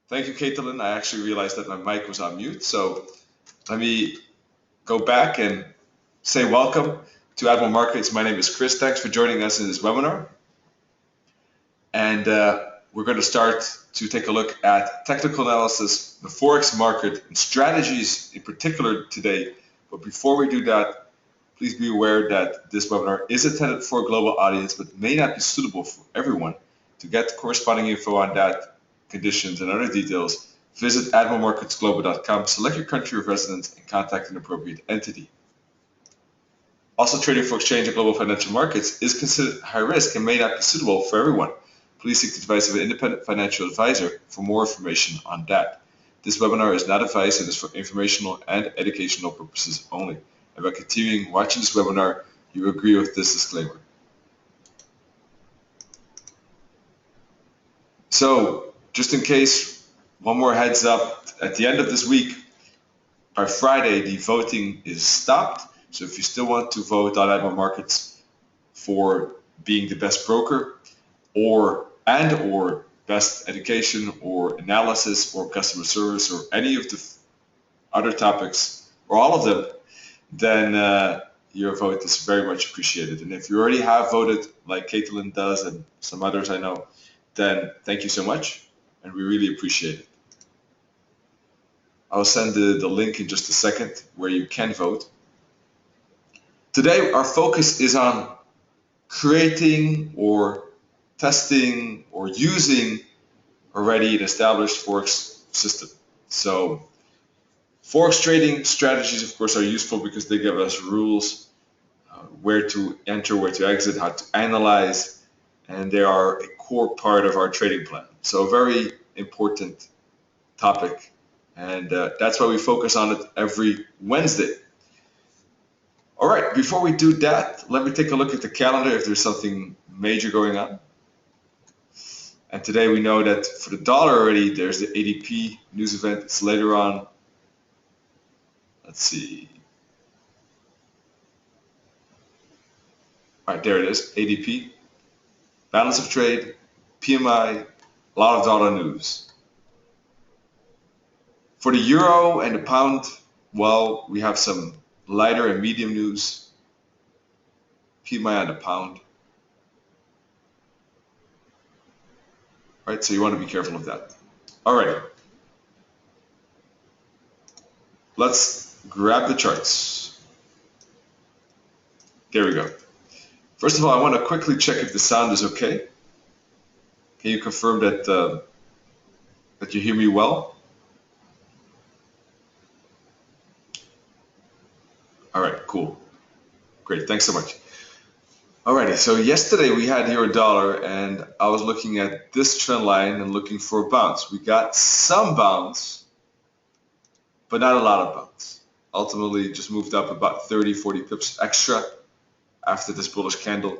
Thank you, Caitlin. I actually realized that my mic was on mute. So let me go back and say welcome to Admiral Markets. My name is Chris. Thanks for joining us in this webinar. And we're going to start to take a look at technical analysis, the Forex market, and strategies in particular today. But before we do that, please be aware that this webinar is intended for a global audience, but may not be suitable for everyone. To get corresponding info on that, conditions, and other details, visit admiralmarketsglobal.com, select your country of residence, and contact an appropriate entity. Also, trading for exchange and global financial markets is considered high risk and may not be suitable for everyone. Please seek the advice of an independent financial advisor for more information on that. This webinar is not advice and is for informational and educational purposes only. And by continuing watching this webinar, you agree with this disclaimer. So, just in case, one more heads up, at the end of this week, by Friday, the voting is stopped. So if you still want to vote on Admiral Markets for being the best broker or best education or analysis or customer service or any of the other topics or all of them, then your vote is very much appreciated. And if you already have voted like Caitlin does and some others I know, then thank you so much, and we really appreciate it. I'll send the link in just a second where you can vote. Today, our focus is on creating or testing or using already an established Forex system. So Forex trading strategies, of course, are useful because they give us rules, where to enter, where to exit, how to analyze, and they are a core part of our trading plan. So a very important topic, and that's why we focus on it every Wednesday. All right, before we do that, let me take a look at the calendar if there's something major going on. And today we know that for the dollar already, there's the ADP news event. It's later on. Let's see. All right, there it is, ADP. Balance of trade, PMI, a lot of dollar news. For the euro and the pound, well, we have some lighter and medium news. PMI on the pound. All right, so you want to be careful of that. All right. Let's grab the charts. There we go. First of all, I want to quickly check if the sound is okay. Can you confirm that that you hear me well? All right, cool. Great, thanks so much. Alrighty, so yesterday we had euro dollar, and I was looking at this trend line and looking for a bounce. We got some bounce, but not a lot of bounce. Ultimately, just moved up about 30, 40 pips extra after this bullish candle,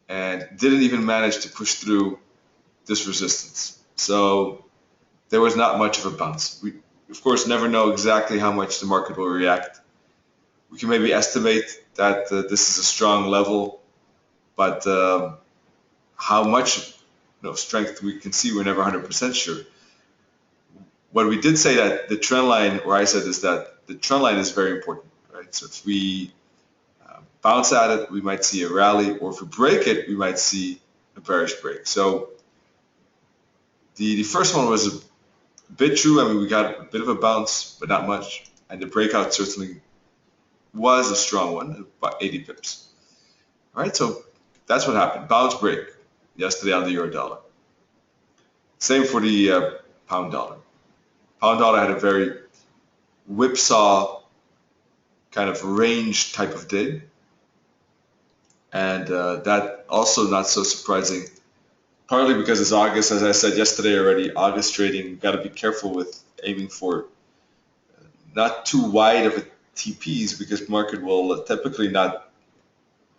and didn't even manage to push through this resistance. So there was not much of a bounce. We, of course, never know exactly how much the market will react. We can maybe estimate that this is a strong level, but how much strength we can see, we're never 100% sure. What we did say that the trend line, or I said, is that the trend line is very important, right? So if we bounce at it, we might see a rally, or if we break it, we might see a bearish break. So the first one was a bit true. I mean, we got a bit of a bounce, but not much, and the breakout certainly was a strong one, about 80 pips. All right, so that's what happened. Bounce break yesterday on the euro dollar. Same for the pound dollar. Pound dollar had a very whipsaw kind of range type of day. And that also not so surprising, partly because it's August, as I said yesterday already. August trading, got to be careful with aiming for not too wide of a TPs, because market will typically not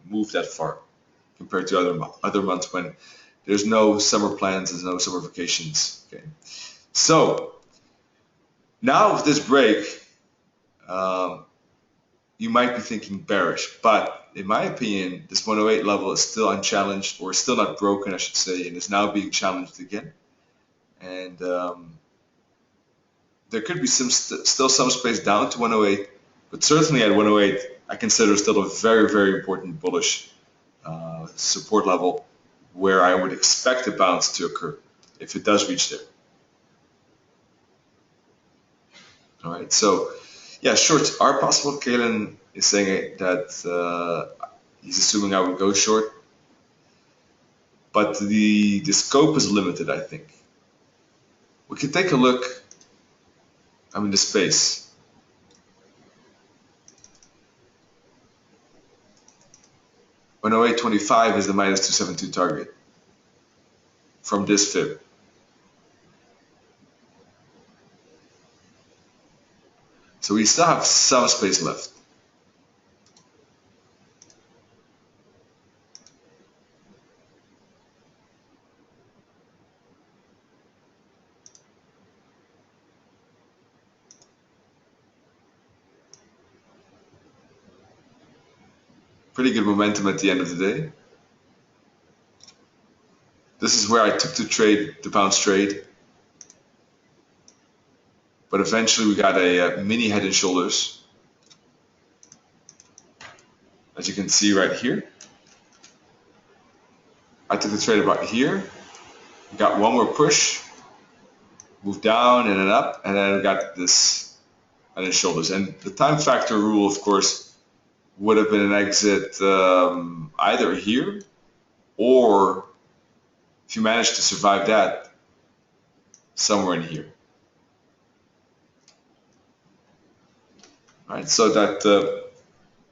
move that far compared to other months when there's no summer plans, there's no summer vacations. Okay, so now with this break, you might be thinking bearish, but in my opinion, this 108 level is still unchallenged, or still not broken, I should say, and is now being challenged again. and there could be still some space down to 108, but certainly at 108, I consider still a very, very important bullish support level where I would expect a bounce to occur if it does reach there. All right, so yeah, shorts are possible. Kalen is saying that he's assuming I would go short, but the scope is limited, I think. We can take a look, the space. 108.25 is the minus 272 target from this fib. So we still have some space left. Pretty good momentum at the end of the day. This is where I took the bounce trade. But eventually we got a mini head and shoulders. As you can see right here. I took the trade about here. We got one more push. Moved down and then up. And then we got this head and shoulders. And the time factor rule, of course, would have been an exit either here, or if you manage to survive that, somewhere in here. All right, so that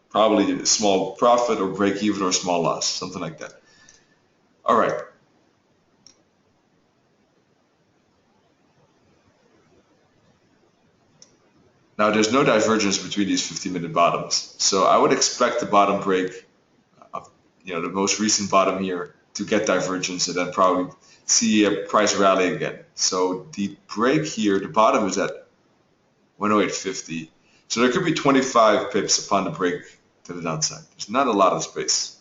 probably a small profit or break even or small loss, something like that. All right. Now there's no divergence between these 50-minute bottoms, so I would expect the bottom break of the most recent bottom here to get divergence and then probably see a price rally again. So the break here, the bottom is at 108.50, so there could be 25 pips upon the break to the downside. There's not a lot of space.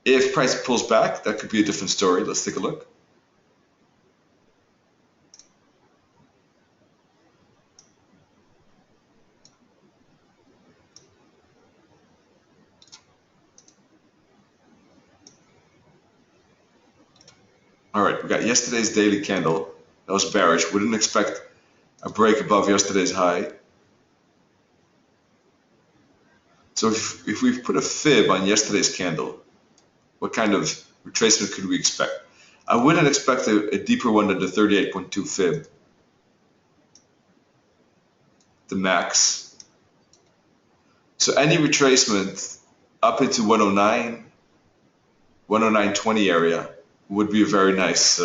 If price pulls back, that could be a different story. Let's take a look. All right, we got yesterday's daily candle. That was bearish. We didn't expect a break above yesterday's high. So if we put a fib on yesterday's candle, what kind of retracement could we expect? I wouldn't expect a deeper one than the 38.2 fib, the max. So any retracement up into 109, 109.20 area would be a very nice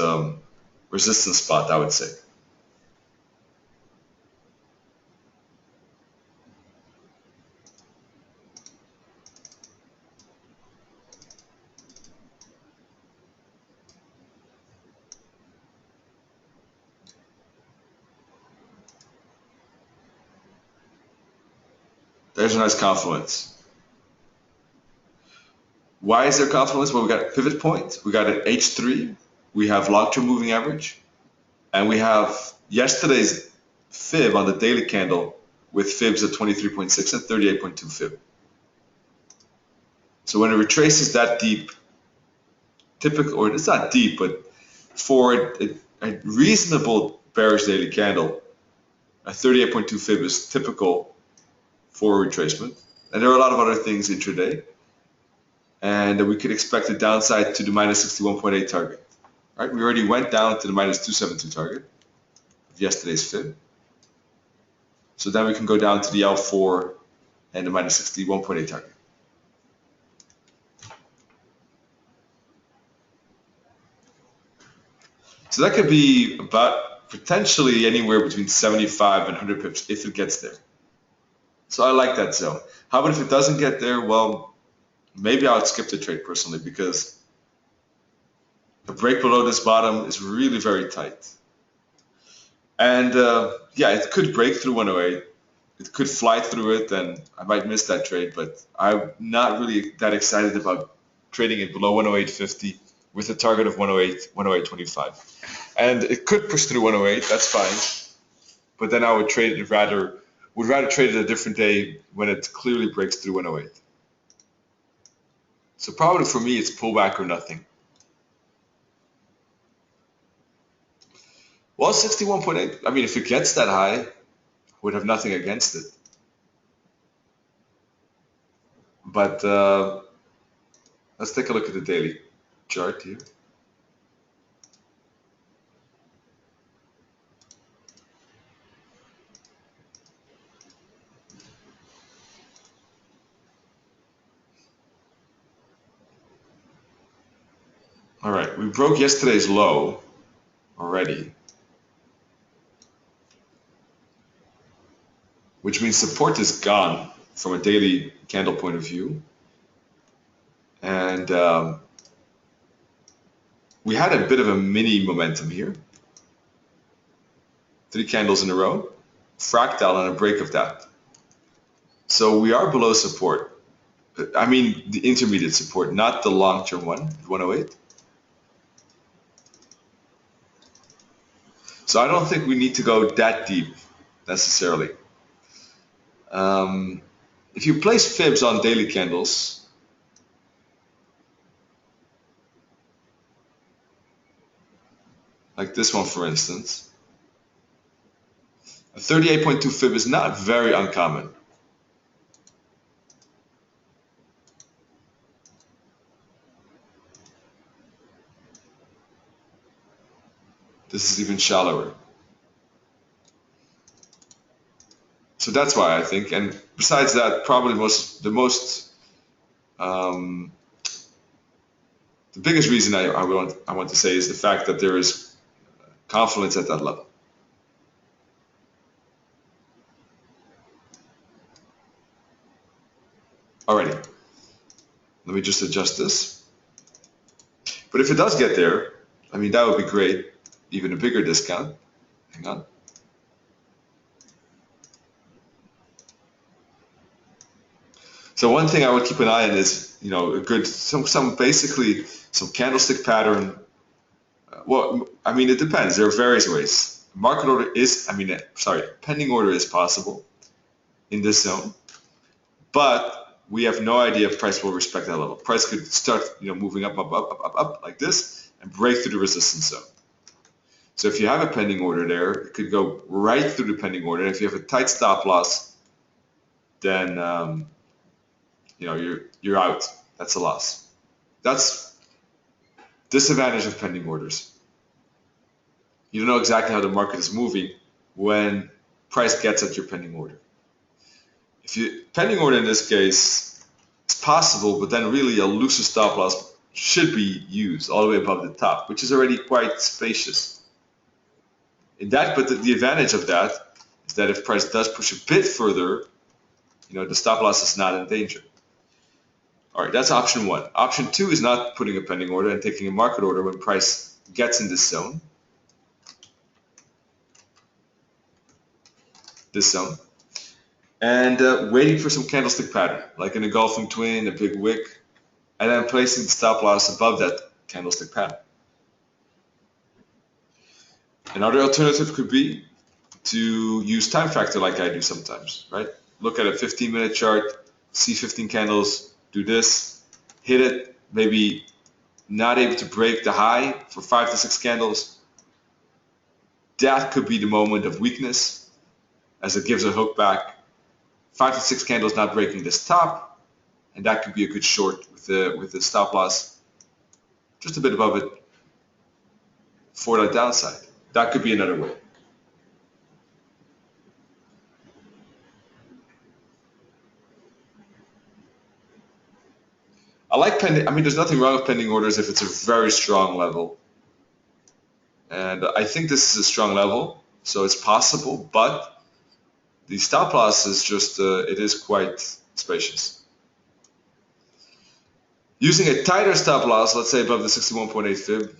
resistance spot, I would say. There's a nice confluence. Why is there confluence? Well, we got a pivot point, we got an H3, we have long-term moving average, and we have yesterday's fib on the daily candle with fibs at 23.6 and 38.2 fib. So when it retraces that deep, or it's not deep, but for a reasonable bearish daily candle, a 38.2 fib is typical for a retracement. And there are a lot of other things intraday. And we could expect a downside to the minus 61.8 target. All right, we already went down to the minus 272 target of yesterday's fib. So then we can go down to the L4 and the minus 61.8 target. So that could be about potentially anywhere between 75 and 100 pips if it gets there. So I like that zone. How about if it doesn't get there? Well, maybe I would skip the trade personally, because the break below this bottom is really very tight. And yeah, it could break through 108. It could fly through it, and I might miss that trade, but I'm not really that excited about trading it below 108.50 with a target of 108, 108.25. And it could push through 108, that's fine. But then I would rather trade it a different day when it clearly breaks through 108. So probably for me, it's pullback or nothing. Well, 61.8, I mean, if it gets that high, I would have nothing against it. But let's take a look at the daily chart here. All right, we broke yesterday's low already, which means support is gone from a daily candle point of view. And we had a bit of a mini momentum here. 3 candles in a row, fractal and a break of that. So we are below support. I mean the intermediate support, not the long-term one, 108. So I don't think we need to go that deep necessarily. If you place fibs on daily candles, like this one for instance, a 38.2 fib is not very uncommon. This is even shallower. So that's why I think, and besides that, probably the biggest reason I want to say is the fact that there is confluence at that level. Alrighty, let me just adjust this. But if it does get there, I mean, that would be great, even a bigger discount. Hang on. So one thing I would keep an eye on is, you know, basically some candlestick pattern. Well, I mean, it depends. There are various ways. Market order is, pending order is possible in this zone, but we have no idea if price will respect that level. Price could start, moving up like this and break through the resistance zone. So if you have a pending order there, it could go right through the pending order. And if you have a tight stop loss, then you're out. That's a loss. That's disadvantage of pending orders. You don't know exactly how the market is moving when price gets at your pending order. Pending order in this case is possible, but then really a looser stop loss should be used all the way above the top, which is already quite spacious. But the advantage of that is that if price does push a bit further, the stop loss is not in danger. All right, that's option 1. Option 2 is not putting a pending order and taking a market order when price gets in this zone. And waiting for some candlestick pattern, like an engulfing twin, a big wick, and then placing the stop loss above that candlestick pattern. Another alternative could be to use time factor like I do sometimes, right? Look at a 15-minute chart, see 15 candles, do this, hit it, maybe not able to break the high for 5 to 6 candles. That could be the moment of weakness as it gives a hook back. 5 to 6 candles not breaking this top, and that could be a good short with the stop loss just a bit above it for that downside. That could be another way. I like pending. I mean, there's nothing wrong with pending orders if it's a very strong level. And I think this is a strong level, so it's possible, but the stop loss is just, it is quite spacious. Using a tighter stop loss, let's say above the 61.8 fib,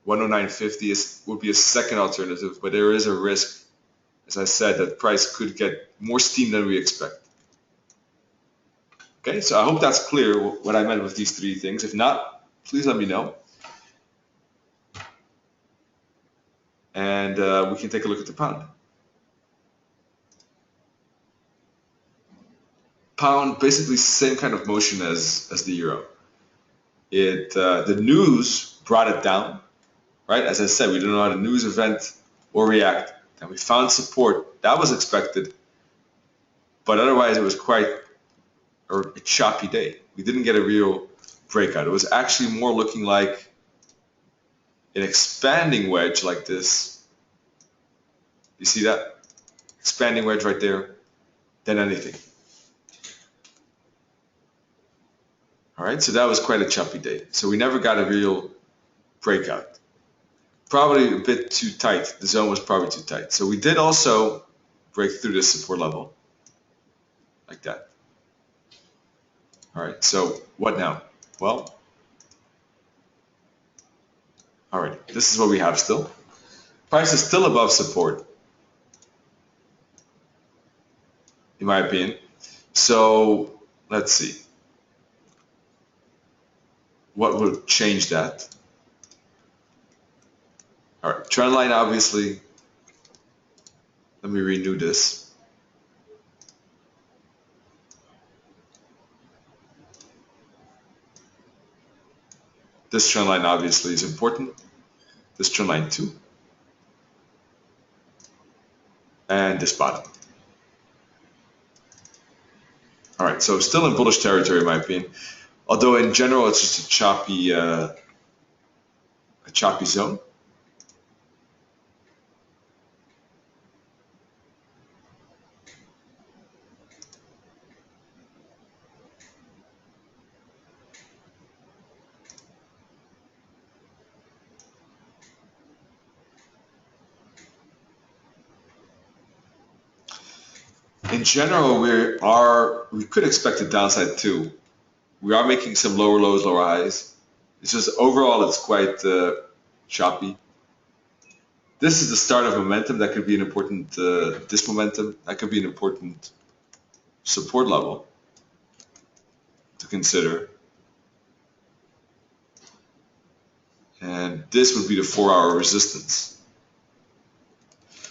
109.50 would be a second alternative, but there is a risk, as I said, that price could get more steam than we expect. Okay, so I hope that's clear what I meant with these 3 things. If not, please let me know. And we can take a look at the pound. Pound, basically same kind of motion as the euro. The news brought it down, right? As I said, we don't know how the news event will react, and we found support. That was expected, but otherwise it was quite a choppy day. We didn't get a real breakout. It was actually more looking like an expanding wedge like this. You see that? Expanding wedge right there, than anything. All right, so that was quite a choppy day. So we never got a real breakout. Probably a bit too tight. The zone was probably too tight. So we did also break through this support level like that. All right, so what now? Well, all right, this is what we have still. Price is still above support, in my opinion. So let's see. What would change that? All right, trend line, obviously. Let me renew this. This trend line obviously is important. This trend line too. And this bottom. All right, so still in bullish territory in my opinion. Although in general it's just a choppy zone. In general, we could expect a downside too. We are making some lower lows, lower highs. It's just overall it's quite choppy. This is the start of momentum. That could be an important, this momentum, that could be an important support level to consider. And this would be the 4-hour resistance.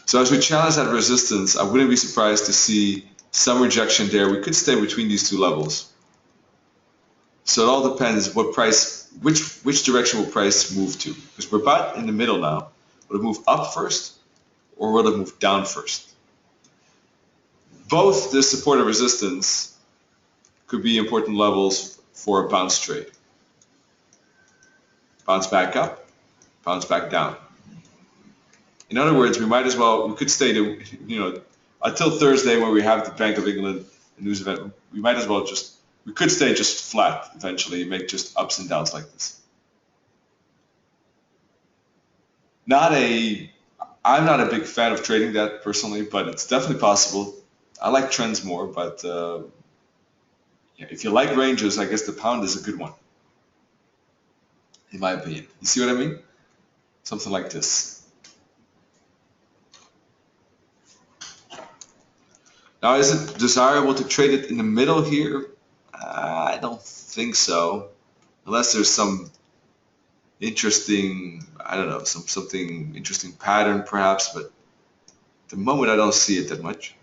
So as we challenge that resistance, I wouldn't be surprised to see some rejection there. We could stay between these two levels. So it all depends what price, which direction will price move to? Because we're about in the middle now. Will it move up first or will it move down first? Both the support and resistance could be important levels for a bounce trade. Bounce back up, bounce back down. In other words, we could stay to, until Thursday when we have the Bank of England news event, we could stay just flat eventually and make just ups and downs like this. I'm not a big fan of trading that personally, but it's definitely possible. I like trends more, but if you like ranges, I guess the pound is a good one, in my opinion. You see what I mean? Something like this. Now, is it desirable to trade it in the middle here? I don't think so, unless there's some interesting, I don't know, something interesting pattern perhaps, but at the moment I don't see it that much.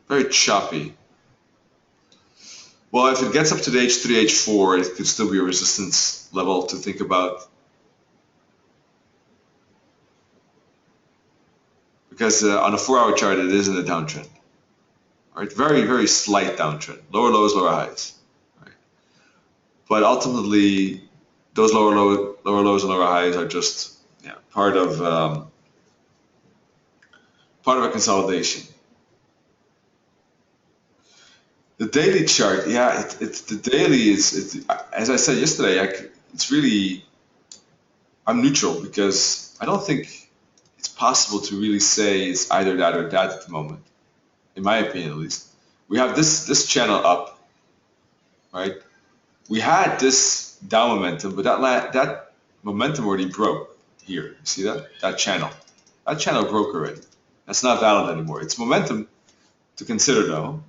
Very choppy. Well, if it gets up to the H3, H4, it could still be a resistance level to think about. Because on a 4-hour chart, it is in a downtrend. All right, very, very slight downtrend. Lower lows, lower highs. Right. But ultimately, those lower lows and lower highs are just part of part of a consolidation. The daily chart, yeah, it's the daily is, as I said yesterday, it's really, I'm neutral because I don't think it's possible to really say it's either that or that at the moment, in my opinion at least. We have this channel up, right? We had this down momentum, but that momentum already broke here. You see that? That channel broke already. That's not valid anymore. It's momentum to consider though,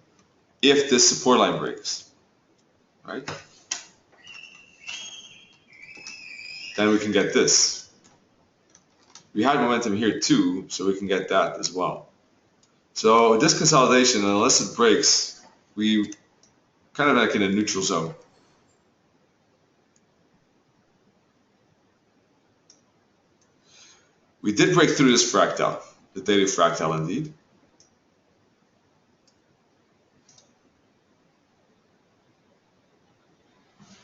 if this support line breaks, right? Then we can get this. We had momentum here too, so we can get that as well. So this consolidation, unless it breaks, we kind of like in a neutral zone. We did break through this fractal, the daily fractal indeed.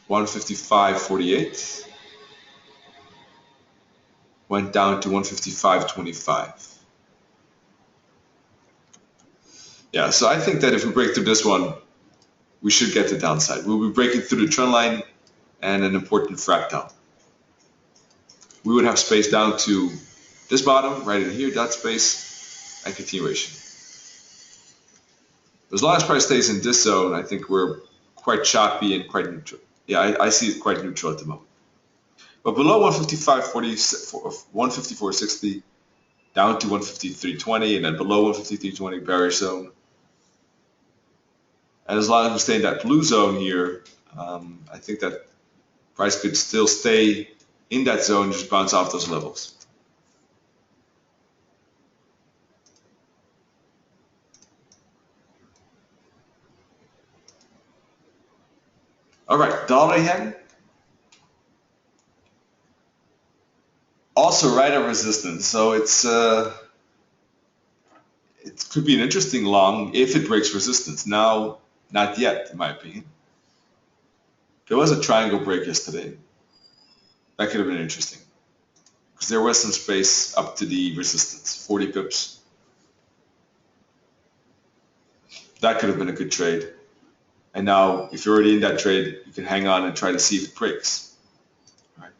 $155.48 went down to 155.25. Yeah, so I think that if we break through this one, we should get the downside. We'll be breaking through the trend line and an important fractal. We would have space down to this bottom, right in here, that space, and continuation. As long as price stays in this zone, I think we're quite choppy and quite neutral. Yeah, I see it quite neutral at the moment. But below 154.60, down to 153.20, and then below 153.20, bearish zone. And as long as we stay in that blue zone here, I think that price could still stay in that zone, just bounce off those levels. All right, dollar yen. Also right at resistance, so it could be an interesting long if it breaks resistance. Now, not yet, in my opinion. There was a triangle break yesterday. That could have been interesting because there was some space up to the resistance, 40 pips. That could have been a good trade. And now, if you're already in that trade, you can hang on and try to see if it breaks. Right.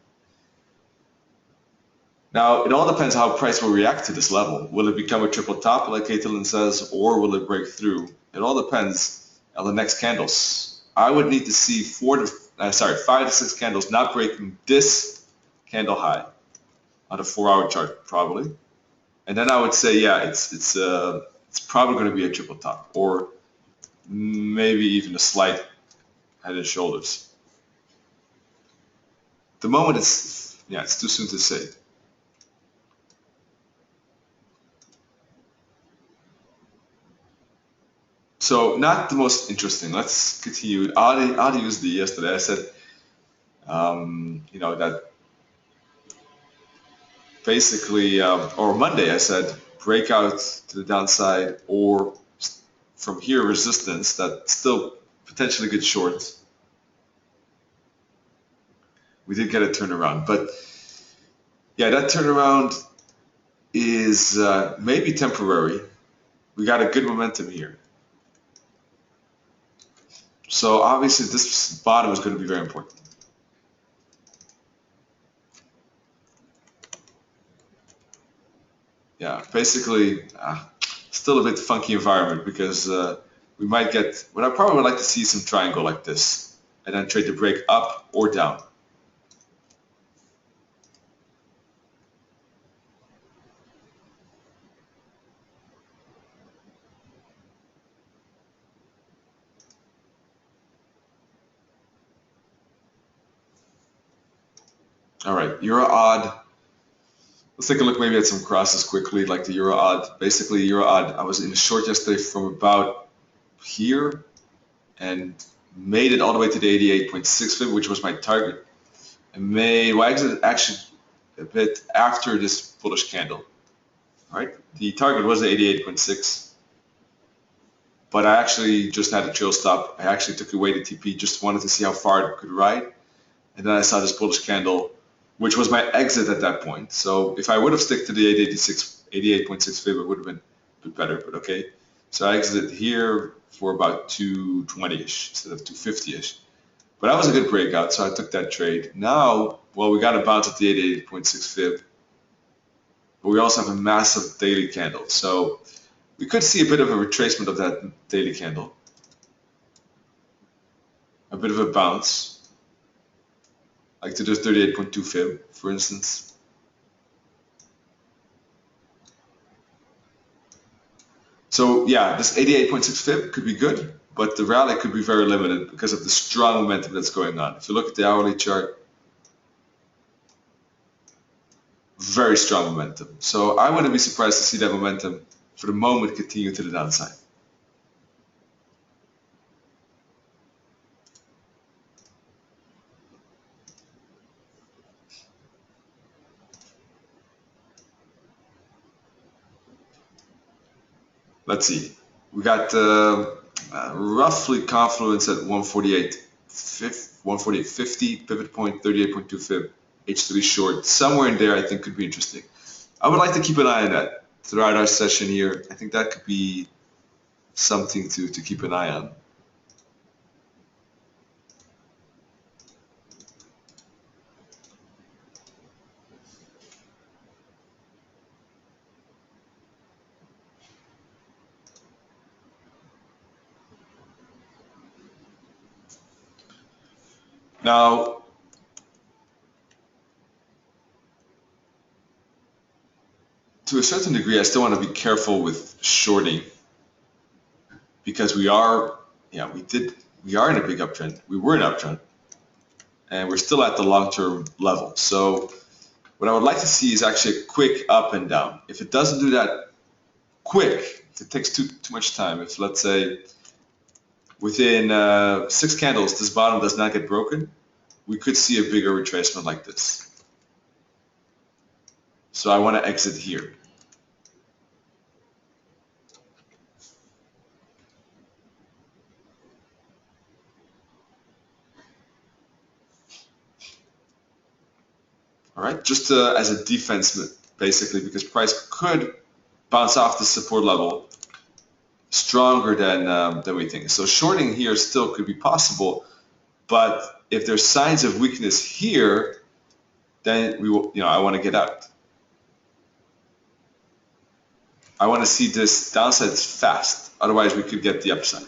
Now, it all depends how price will react to this level. Will it become a triple top, like Caitlin says, or will it break through? It all depends on the next candles. I would need to see 5 to 6 candles not breaking this candle high on a 4-hour chart, probably. And then I would say, yeah, it's probably going to be a triple top, or maybe even a slight head and shoulders. At the moment, it's too soon to say. So not the most interesting. Let's continue. Adi used the yesterday. I said, that basically, or Monday, I said breakout to the downside, or from here resistance that still potentially good short. We did get a turnaround, but yeah, that turnaround is maybe temporary. We got a good momentum here. So obviously this bottom is going to be very important. Yeah, basically still a bit funky environment because we might get, what I probably would like to see some triangle like this and then trade the break up or down. All right, Euro odd. Let's take a look maybe at some crosses quickly, like the Euro odd. Basically, Euro odd, I was in a short yesterday from about here and made it all the way to the 88.6 fib, which was my target. And I exited actually a bit after this bullish candle. All right, the target was the 88.6, but I actually just had a trail stop. I actually took away the TP, just wanted to see how far it could ride. And then I saw this bullish candle, which was my exit at that point. So if I would have stuck to the 88.6 fib, it would have been bit better, but okay. So I exited here for about 220-ish instead of 250-ish. But that was a good breakout, so I took that trade. Now, well, we got a bounce at the 88.6 fib, but we also have a massive daily candle. So we could see a bit of a retracement of that daily candle. A bit of a bounce, like to the 38.2 fib, for instance. So yeah, this 88.6 fib could be good, but the rally could be very limited because of the strong momentum that's going on. If you look at the hourly chart, very strong momentum. So I wouldn't be surprised to see that momentum for the moment continue to the downside. Let's see. We got roughly confluence at 148.50, pivot point 38.2 fib, H3 short. Somewhere in there I think could be interesting. I would like to keep an eye on that throughout our session here. I think that could be something to keep an eye on. Now, to a certain degree, I still want to be careful with shorting because we are in a big uptrend. We were in an uptrend, and we're still at the long-term level. So what I would like to see is actually a quick up and down. If it doesn't do that quick, if it takes too much time, if let's say within 6 candles this bottom does not get broken, we could see a bigger retracement like this. So I want to exit here. All right, just as a defense, basically, because price could bounce off the support level stronger than we think. So shorting here still could be possible, but if there's signs of weakness here, then we will, I want to get out. I want to see this downside fast, otherwise we could get the upside.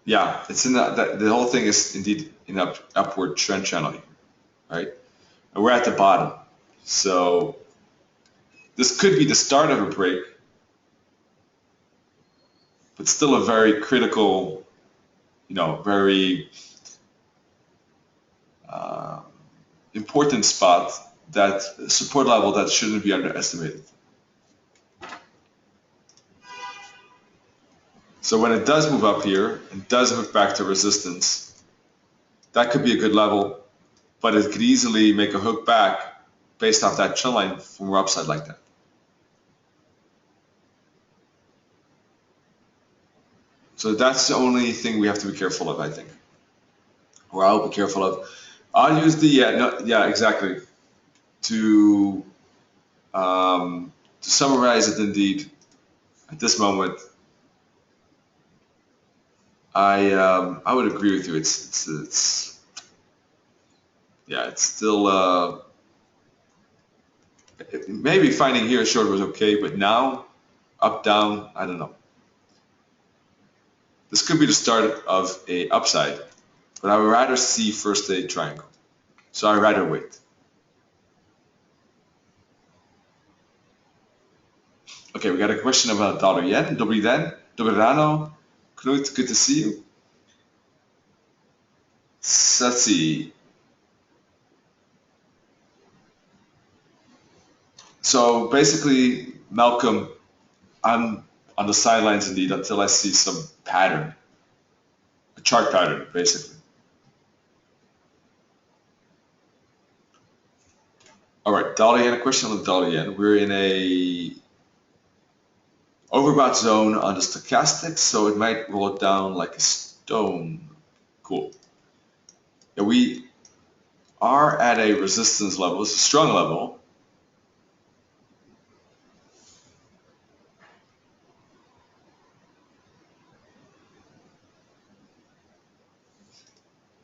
Yeah, it's in the whole thing is indeed in upward trend channel, right? And we're at the bottom, so this could be the start of a break, but still a very critical, very important spot, that support level that shouldn't be underestimated. So when it does move up here and does hook back to resistance, that could be a good level, but it could easily make a hook back based off that trend line for more upside like that. So that's the only thing we have to be careful of, I think, or I'll be careful of. I'll use the exactly to summarize it. Indeed, at this moment, I would agree with you. It's still maybe finding here short was okay, but now up down, I don't know. This could be the start of a upside, but I would rather see first a triangle. So I'd rather wait. Okay, we got a question about dollar yen. Dobrý den, dobré ráno. Knut, good to see you. Let's see. So basically, Malcolm, I'm on the sidelines indeed until I see some pattern, a chart pattern, basically. All right, dollar yen, a question on the dollar yen. We're in a overbought zone on the stochastic, so it might roll down like a stone. Cool. Yeah, are at a resistance level. It's a strong level.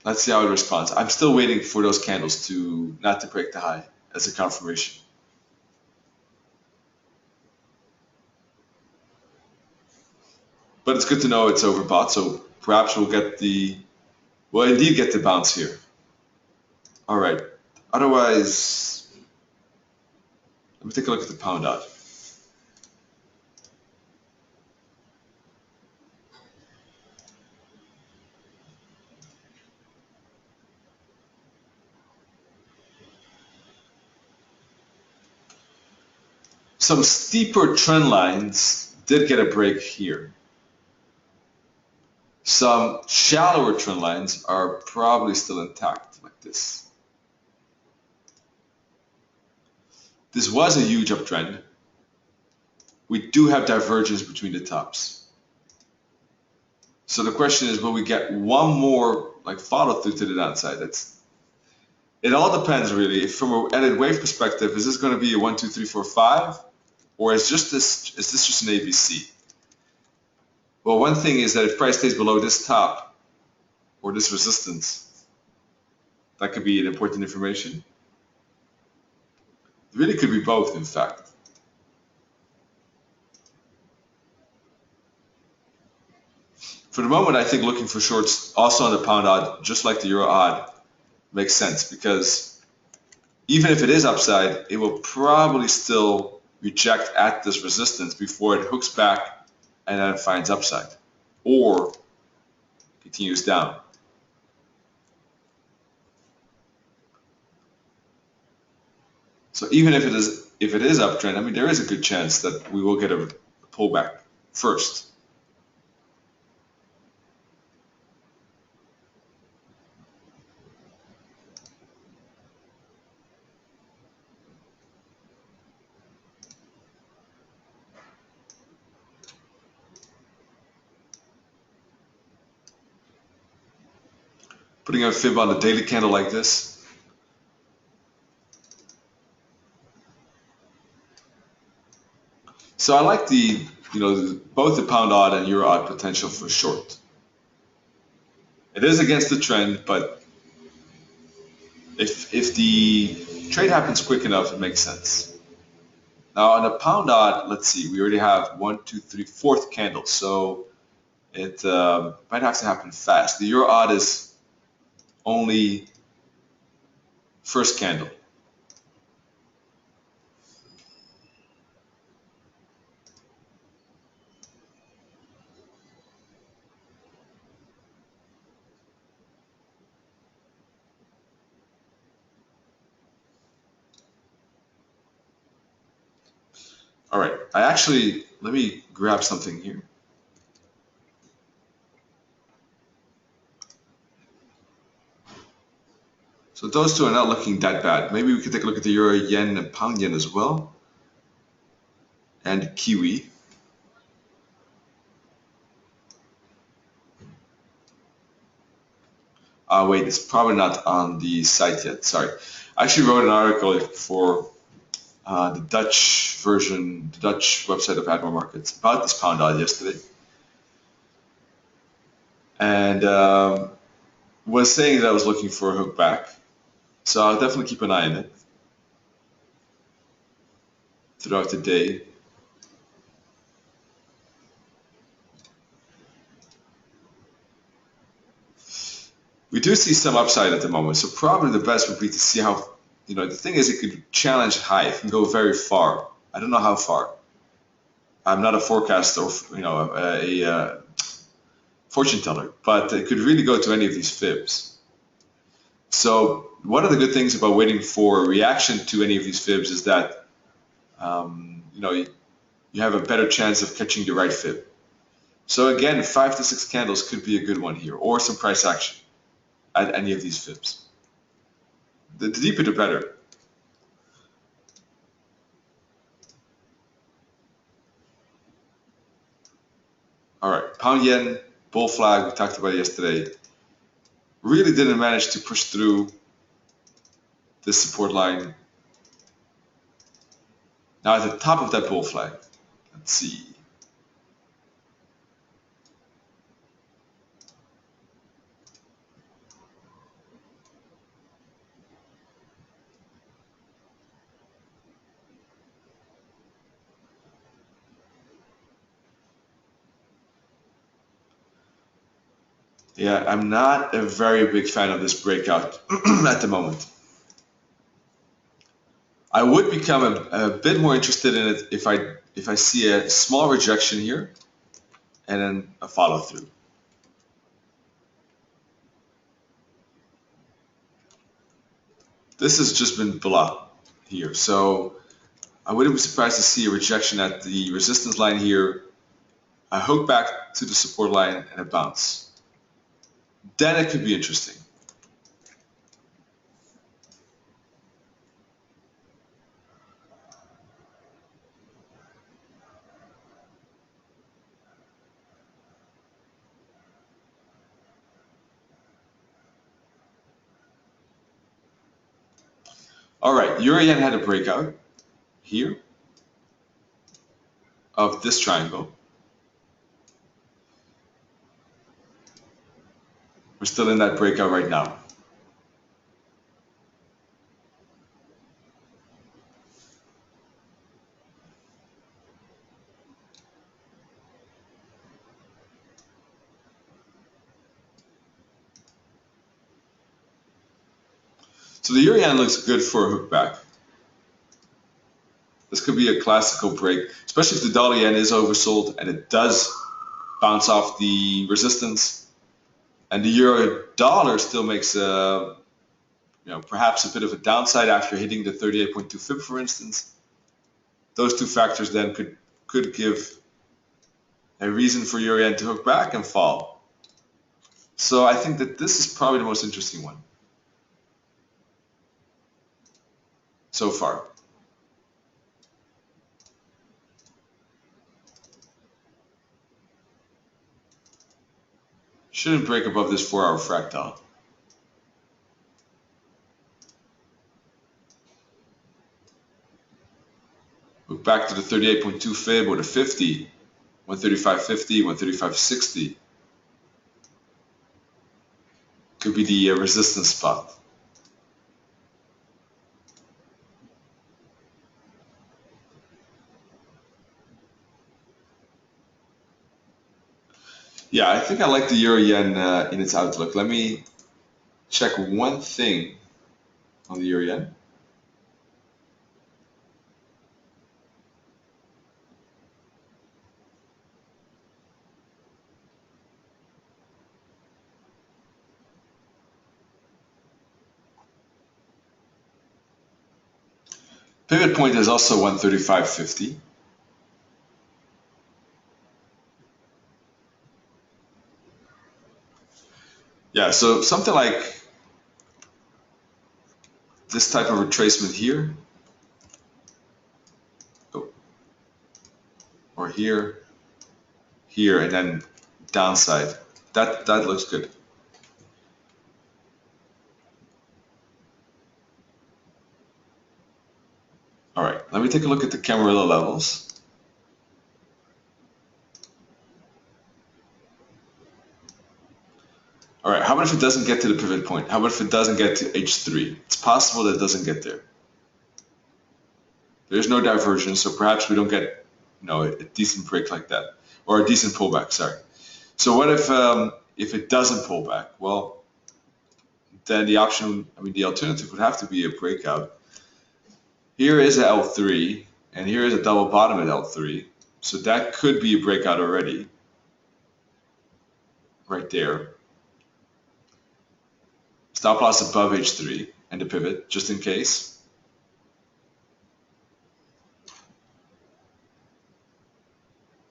Let's see how it responds. I'm still waiting for those candles to not to break the high as a confirmation. But it's good to know it's overbought, so perhaps we'll indeed get the bounce here. All right. Otherwise, let me take a look at the pound odd. Some steeper trend lines did get a break here. Some shallower trend lines are probably still intact, like this. This was a huge uptrend. We do have divergence between the tops. So the question is, will we get one more like follow through to the downside? It all depends really. From an edit wave perspective, is this going to be a 1, 2, 3, 4, 5, or is this just an ABC? Well, one thing is that if price stays below this top or this resistance, that could be an important information. It really could be both, in fact. For the moment, I think looking for shorts also on the pound odd, just like the euro odd, makes sense because even if it is upside, it will probably still reject at this resistance before it hooks back and then finds upside or continues down. So even if it is uptrend, I mean, there is a good chance that we will get a pullback first. Putting a fib on a daily candle like this. So I like both the pound odd and euro odd potential for short. It is against the trend, but if the trade happens quick enough, it makes sense. Now on the pound odd, let's see, we already have 1, 2, 3, fourth candle, so it might have to happen fast. The euro odd is only first candle. All right, let me grab something here. So those two are not looking that bad. Maybe we could take a look at the euro yen and pound yen as well. And Kiwi. Wait, it's probably not on the site yet. Sorry. I actually wrote an article for the Dutch version, the Dutch website of Admiral Markets about this pound odd yesterday. And was saying that I was looking for a hook back. So I'll definitely keep an eye on it throughout the day. We do see some upside at the moment, so probably the best would be to see how, the thing is it could challenge high, it can go very far. I don't know how far. I'm not a forecaster or, a fortune teller, but it could really go to any of these fibs. So one of the good things about waiting for a reaction to any of these fibs is that, you have a better chance of catching the right fib. So again, 5 to 6 candles could be a good one here, or some price action at any of these fibs. The deeper the better. All right, pound yen, bull flag, we talked about it yesterday. Really didn't manage to push through this support line. Now at the top of that bull flag, let's see. Yeah, I'm not a very big fan of this breakout at the moment. I would become a bit more interested in it if I see a small rejection here and then a follow through. This has just been blah here, so I wouldn't be surprised to see a rejection at the resistance line here, a hook back to the support line, and a bounce. Then it could be interesting. All right, Euro Yen had a breakout here of this triangle. We're still in that breakout right now. So the Euro Yen looks good for a hook back. This could be a classical break, especially if the dollar yen is oversold and it does bounce off the resistance. And the euro dollar still makes perhaps a bit of a downside after hitting the 38.2 fib, for instance. Those two factors then could give a reason for euro yen to hook back and fall. So I think that this is probably the most interesting one so far. Shouldn't break above this 4-hour fractal. Look back to the 38.2 fib or the 50, 135.50, 135.60. Could be the resistance spot. Yeah, I think I like the euro yen in its outlook. Let me check one thing on the euro yen. Pivot point is also 135.50. Yeah, so something like this type of retracement here, or here, here, and then downside. That looks good. All right, let me take a look at the Camarilla levels. All right, how about if it doesn't get to the pivot point? How about if it doesn't get to H3? It's possible that it doesn't get there. There's no divergence, so perhaps we don't get a decent break like that, or a decent pullback, sorry. So what if it doesn't pull back? Well, then the alternative would have to be a breakout. Here is a L3, and here is a double bottom at L3. So that could be a breakout already, right there. Stop loss above H3 and the pivot, just in case.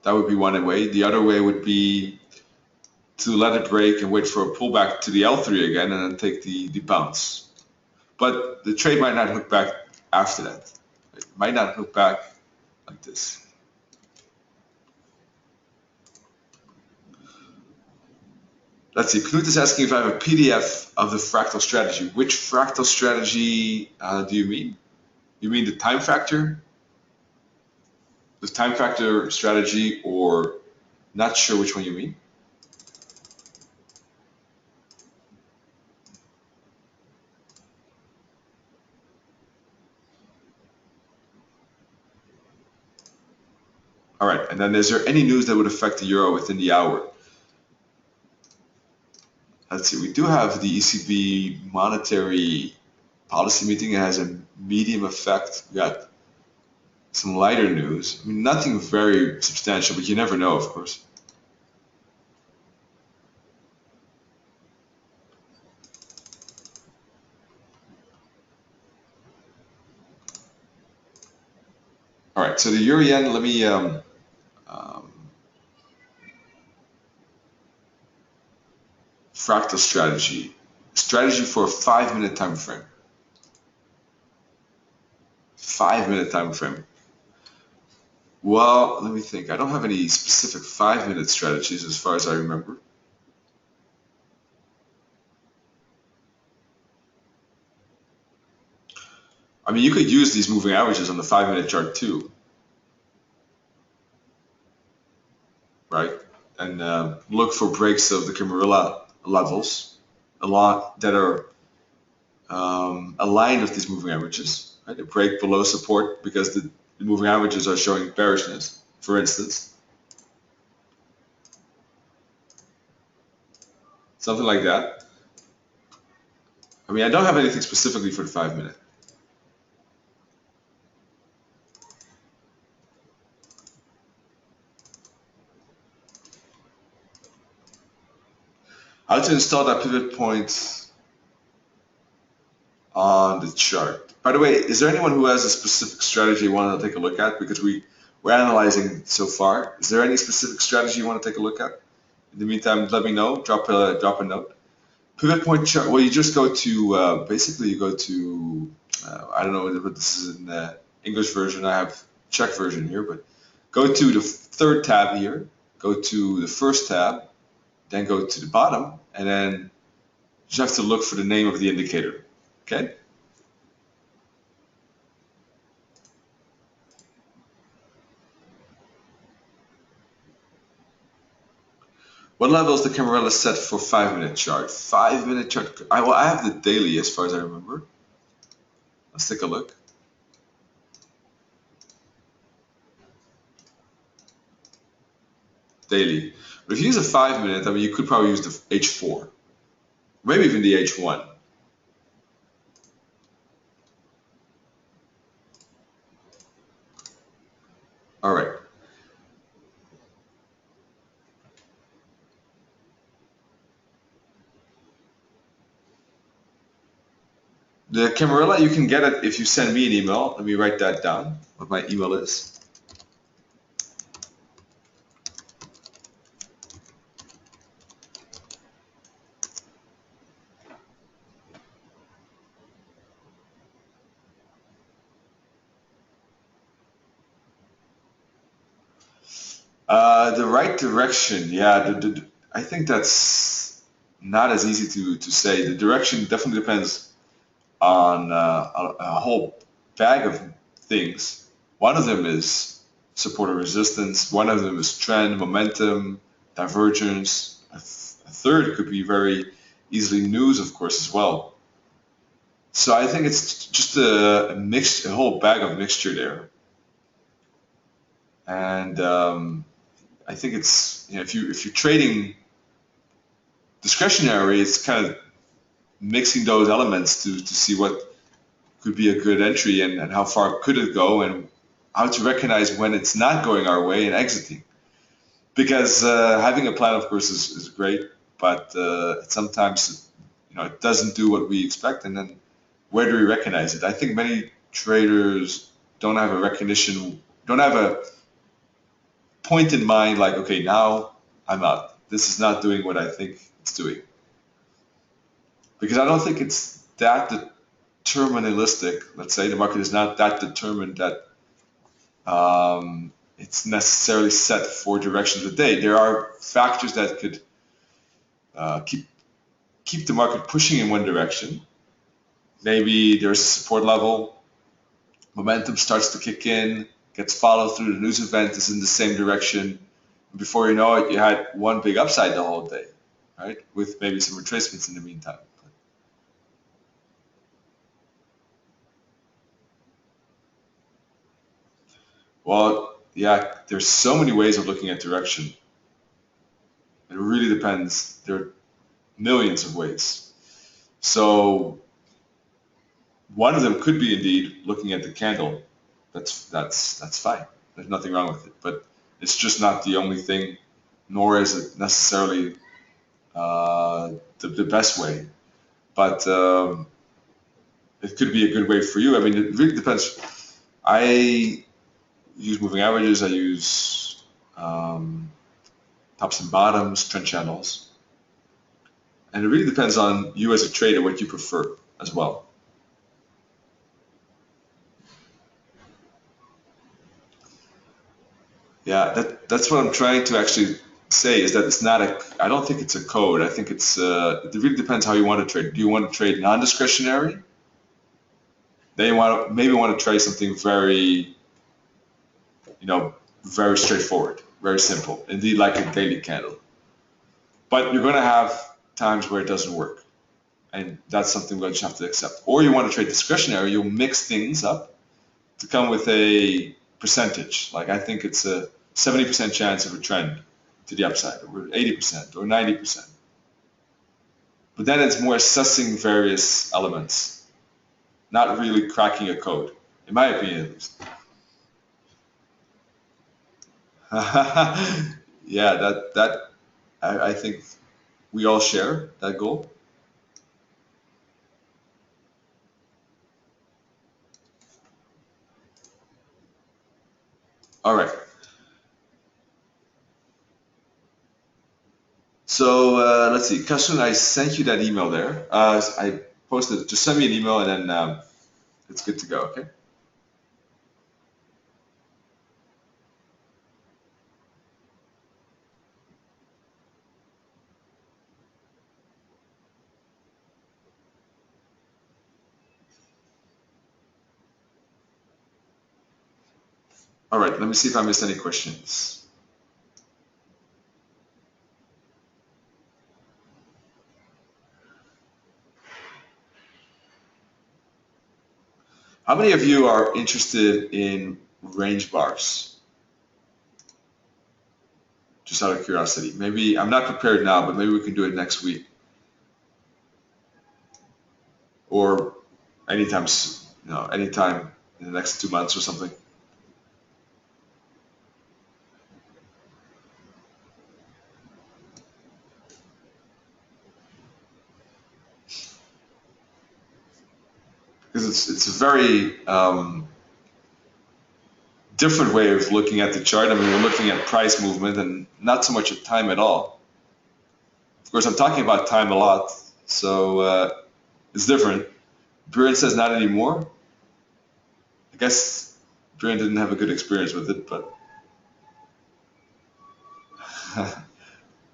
That would be one way. The other way would be to let it break and wait for a pullback to the L3 again and then take the bounce. But the trade might not hook back after that. It might not hook back like this. Let's see, Knut is asking if I have a PDF of the fractal strategy. Which fractal strategy do you mean? You mean the time factor? The time factor strategy, or not sure which one you mean? All right, and then is there any news that would affect the euro within the hour? Let's see, we do have the ECB monetary policy meeting. It has a medium effect. We got some lighter news. I mean, nothing very substantial, but you never know, of course. All right, so the euro yen, let me fractal strategy for a 5-minute time frame. 5-minute time frame. Well, let me think. I don't have any specific 5-minute strategies as far as I remember. I mean, you could use these moving averages on the 5-minute chart too, right? And look for breaks of the Camarilla levels a lot that are aligned with these moving averages, right? A break below support because the moving averages are showing bearishness, for instance. Something like that. I mean, I don't have anything specifically for the 5-minute. How to install that pivot point on the chart. By the way, is there anyone who has a specific strategy you want to take a look at? Because we're analyzing so far. Is there any specific strategy you want to take a look at? In the meantime, let me know. Drop a note. Pivot point chart. Well, you just go to basically you go to I don't know whether this is in the English version. I have Czech version here, but go to the third tab here. Go to the first tab, then go to the bottom, and then you just have to look for the name of the indicator. Okay. What level is the Camarilla set for 5-minute chart? 5-minute chart. I have the daily as far as I remember. Let's take a look. Daily. But if you use a 5-minute, I mean, you could probably use the H4, maybe even the H1. All right. The Camarilla, you can get it if you send me an email. Let me write that down, what my email is. The right direction, yeah. I think that's not as easy to say. The direction definitely depends on a whole bag of things. One of them is support or resistance. One of them is trend, momentum, divergence. A third could be very easily news, of course, as well. So I think it's just a whole bag of mixture there. And I think it's, if you're trading discretionary, it's kind of mixing those elements to see what could be a good entry and how far could it go and how to recognize when it's not going our way and exiting. Because having a plan, of course, is great, but sometimes it doesn't do what we expect, and then where do we recognize it? I think many traders don't have a point in mind like, okay, now I'm out. This is not doing what I think it's doing. Because I don't think it's that deterministic. Let's say the market is not that determined that it's necessarily set for direction of the day. There are factors that could keep the market pushing in one direction. Maybe there's a support level, momentum starts to kick in, gets followed through, the news event is in the same direction. Before you know it, you had one big upside the whole day, right? With maybe some retracements in the meantime. Well, yeah, there's so many ways of looking at direction. It really depends. There are millions of ways. So one of them could be indeed looking at the candle. That's fine. There's nothing wrong with it. But it's just not the only thing, nor is it necessarily the best way. But it could be a good way for you. I mean, it really depends. I use moving averages. I use tops and bottoms, trend channels, and it really depends on you as a trader what you prefer as well. Yeah, that's what I'm trying to actually say is that it's not a. I don't think it's a code. I think it's. It really depends how you want to trade. Do you want to trade non-discretionary? Then you maybe want to trade something very, very straightforward, very simple, indeed like a daily candle. But you're going to have times where it doesn't work, and that's something we just have to accept. Or you want to trade discretionary, you'll mix things up to come with a percentage. Like I think it's a 70% chance of a trend to the upside, or 80%, or 90%. But then it's more assessing various elements, not really cracking a code, in my opinion at least. Yeah, that I think we all share that goal. All right. So let's see, Kasun, I sent you that email there. I posted. Just send me an email and then it's good to go. Okay. All right. Let me see if I missed any questions. How many of you are interested in range bars? Just out of curiosity. Maybe I'm not prepared now, but maybe we can do it next week or anytime, anytime in the next 2 months or something. Because it's a very different way of looking at the chart. I mean, we're looking at price movement and not so much at time at all. Of course, I'm talking about time a lot, so it's different. Buren says not anymore. I guess Buren didn't have a good experience with it, but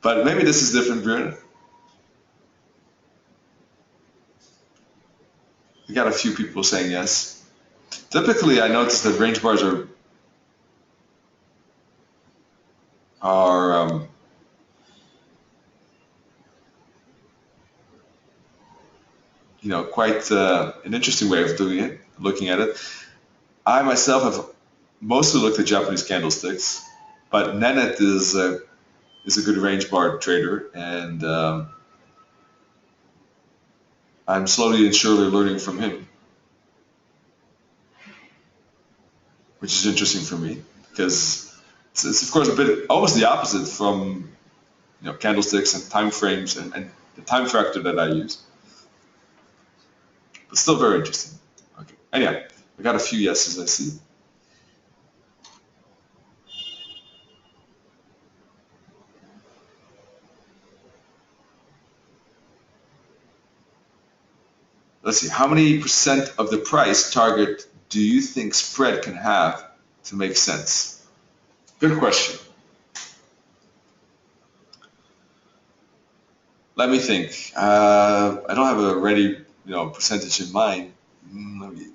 but maybe this is different, Buren. We got a few people saying yes. Typically, I notice that range bars are quite an interesting way of doing it, looking at it. I myself have mostly looked at Japanese candlesticks, but Nenet is a good range bar trader, and I'm slowly and surely learning from him, which is interesting for me because it's of course a bit almost the opposite from candlesticks and time frames and the time factor that I use, but still very interesting. Okay. Anyhow, I got a few yeses I see. Let's see, how many percent of the price target do you think spread can have to make sense? Good question. Let me think. I don't have a ready, percentage in mind. Let me,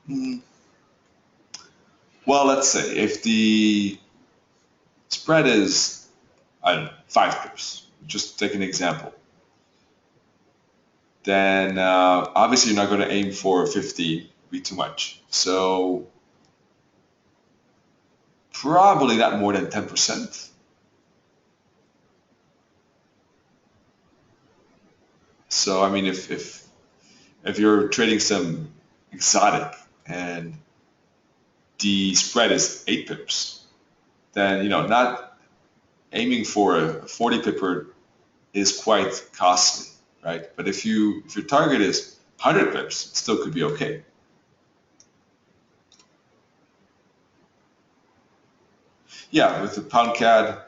mm, well, let's say if the spread is, I don't know, 5 pips, just take an example, then obviously you're not going to aim for 50, be too much. So probably not more than 10%. So I mean, if you're trading some exotic and the spread is 8 pips, then not aiming for a 40 pipper is quite costly, right? But if your target is 100 pips, it still could be okay. Yeah, with the pound CAD,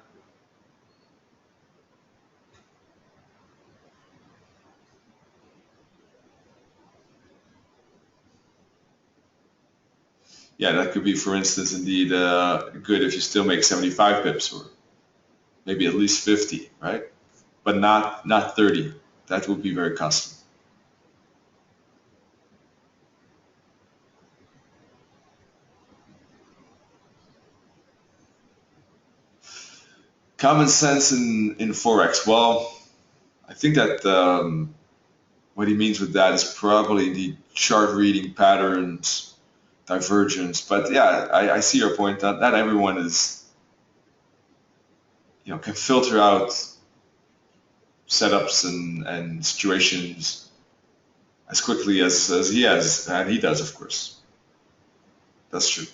yeah, that could be, for instance, indeed good if you still make 75 pips or maybe at least 50, right? But not 30. That would be very costly. Common sense in Forex. Well, I think that what he means with that is probably the chart reading patterns, divergence. But yeah, I see your point. Not everyone is, can filter out setups and situations as quickly as he has, and he does, of course. That's true.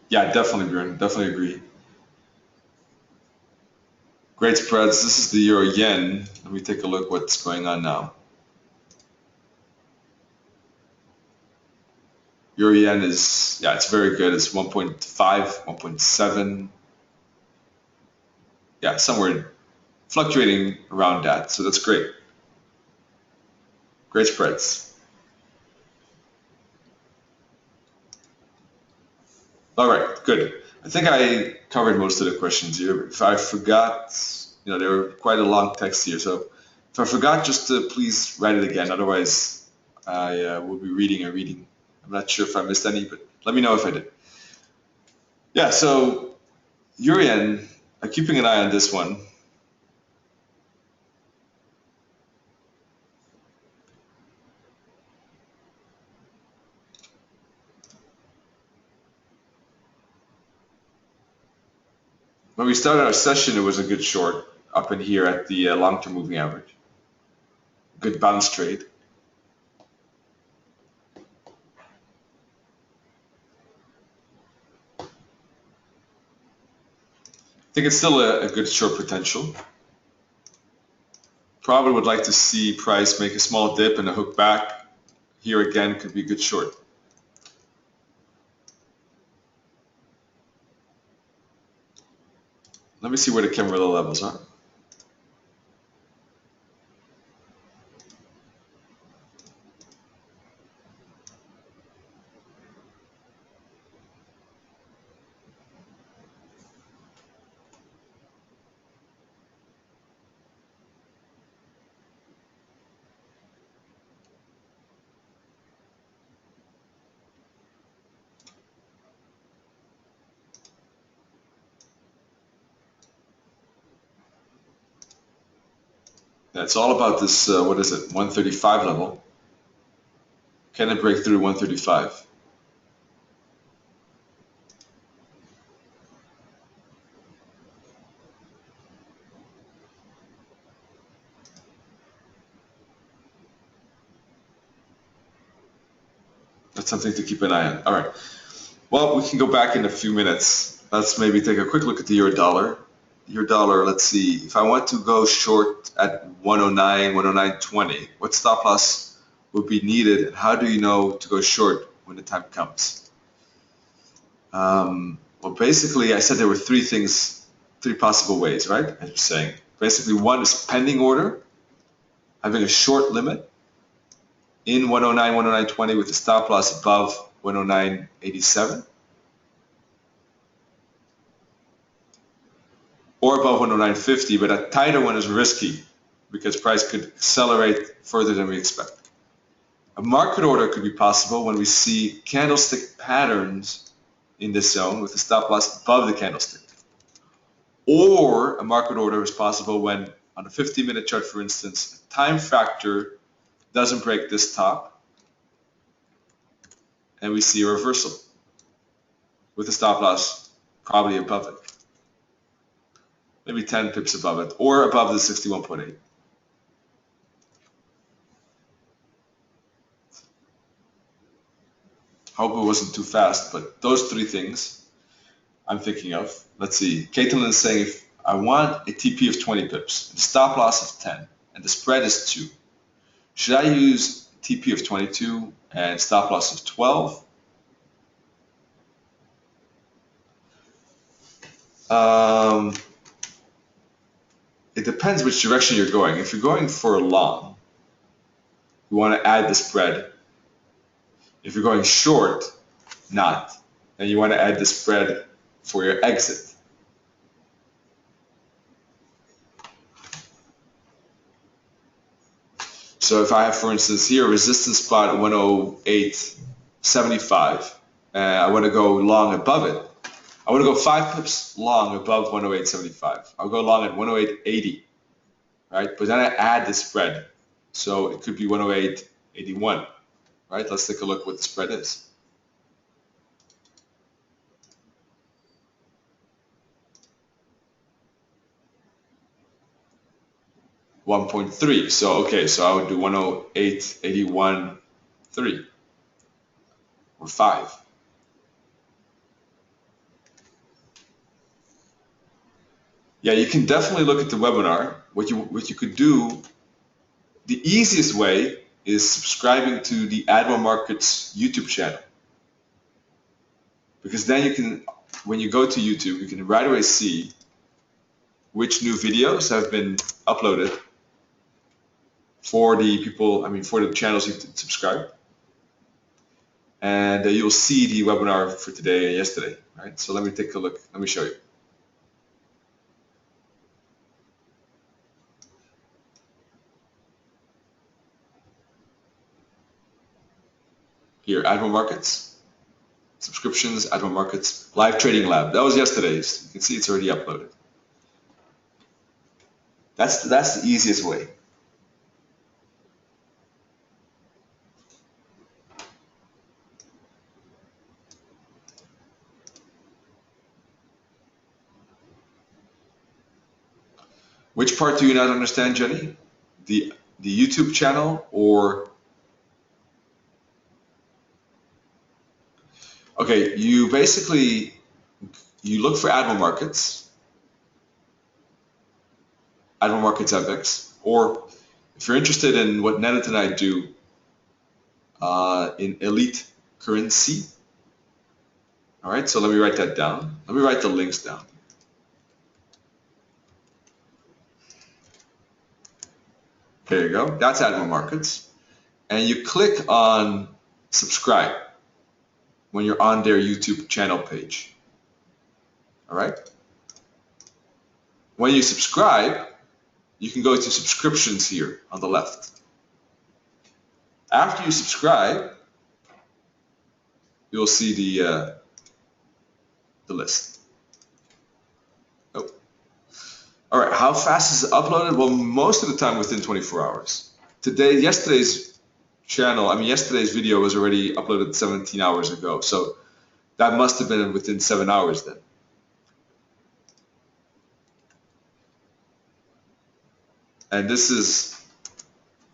Yeah, definitely, Bjorn. Definitely agree. Great spreads. This is the euro yen. Let me take a look what's going on now. Euro yen is, yeah, it's very good. It's 1.5, 1.7. Yeah, somewhere fluctuating around that. So that's great. Great spreads. All right, good. I think I covered most of the questions here. If I forgot, there were quite a long text here. So if I forgot, just please write it again. Otherwise, I will be reading and reading. I'm not sure if I missed any, but let me know if I did. Yeah, so Yen, keeping an eye on this one. When we started our session, it was a good short up in here at the long-term moving average. Good bounce trade. I think it's still a good short potential. Probably would like to see price make a small dip and a hook back. Here again could be a good short. Let me see where the camera levels are. Yeah, it's all about this, what is it, 135 level. Can it break through 135? That's something to keep an eye on. All right. Well, we can go back in a few minutes. Let's maybe take a quick look at the euro dollar. Euro dollar, let's see. If I want to go short at 109, 109.20, what stop loss would be needed? And how do you know to go short when the time comes? Well, basically, I said there were three possible ways, right? As you're saying. Basically, one is pending order, having a short limit in 109, 109.20 with the stop loss above 109.87. or above 109.50, but a tighter one is risky because price could accelerate further than we expect. A market order could be possible when we see candlestick patterns in this zone with a stop loss above the candlestick. Or a market order is possible when, on a 50-minute chart, for instance, a time factor doesn't break this top and we see a reversal with a stop loss probably above it. Maybe 10 pips above it or above the 61.8. Hope it wasn't too fast, but those three things I'm thinking of. Let's see. Caitlin is saying if I want a TP of 20 pips, and stop loss of 10, and the spread is 2, should I use TP of 22 and stop loss of 12? It depends which direction you're going. If you're going for a long, you want to add the spread. If you're going short, not. And you want to add the spread for your exit. So if I have, for instance, here a resistance spot at 108.75, I want to go long above it. I want to go 5 pips long above 108.75. I'll go long at 108.80, right? But then I add the spread. So it could be 108.81, right? Let's take a look what the spread is. $1.3. So okay, so I would do 108.81.3 or 5. Yeah, you can definitely look at the webinar. What you could do, the easiest way is subscribing to the Admiral Markets YouTube channel. Because then you can, when you go to YouTube, you can right away see which new videos have been uploaded for the people, for the channels you've subscribed. And you'll see the webinar for today and yesterday, right? So let me take a look. Let me show you. Here, Admiral Markets, subscriptions, Admiral Markets, live trading lab. That was yesterday's. You can see it's already uploaded. That's the easiest way. Which part do you not understand, Jenny? The YouTube channel or? Okay, you basically, you look for Admiral Markets FX, or if you're interested in what Nennet and I do in elite currency. All right, so let me write that down. Let me write the links down. There you go. That's Admiral Markets. And you click on subscribe when you're on their YouTube channel page. All right. When you subscribe, you can go to subscriptions here on the left. After you subscribe, you'll see the list. Oh. All right, how fast is it uploaded? Well, most of the time within 24 hours. Yesterday's video was already uploaded 17 hours ago, so that must have been within 7 hours then. And this is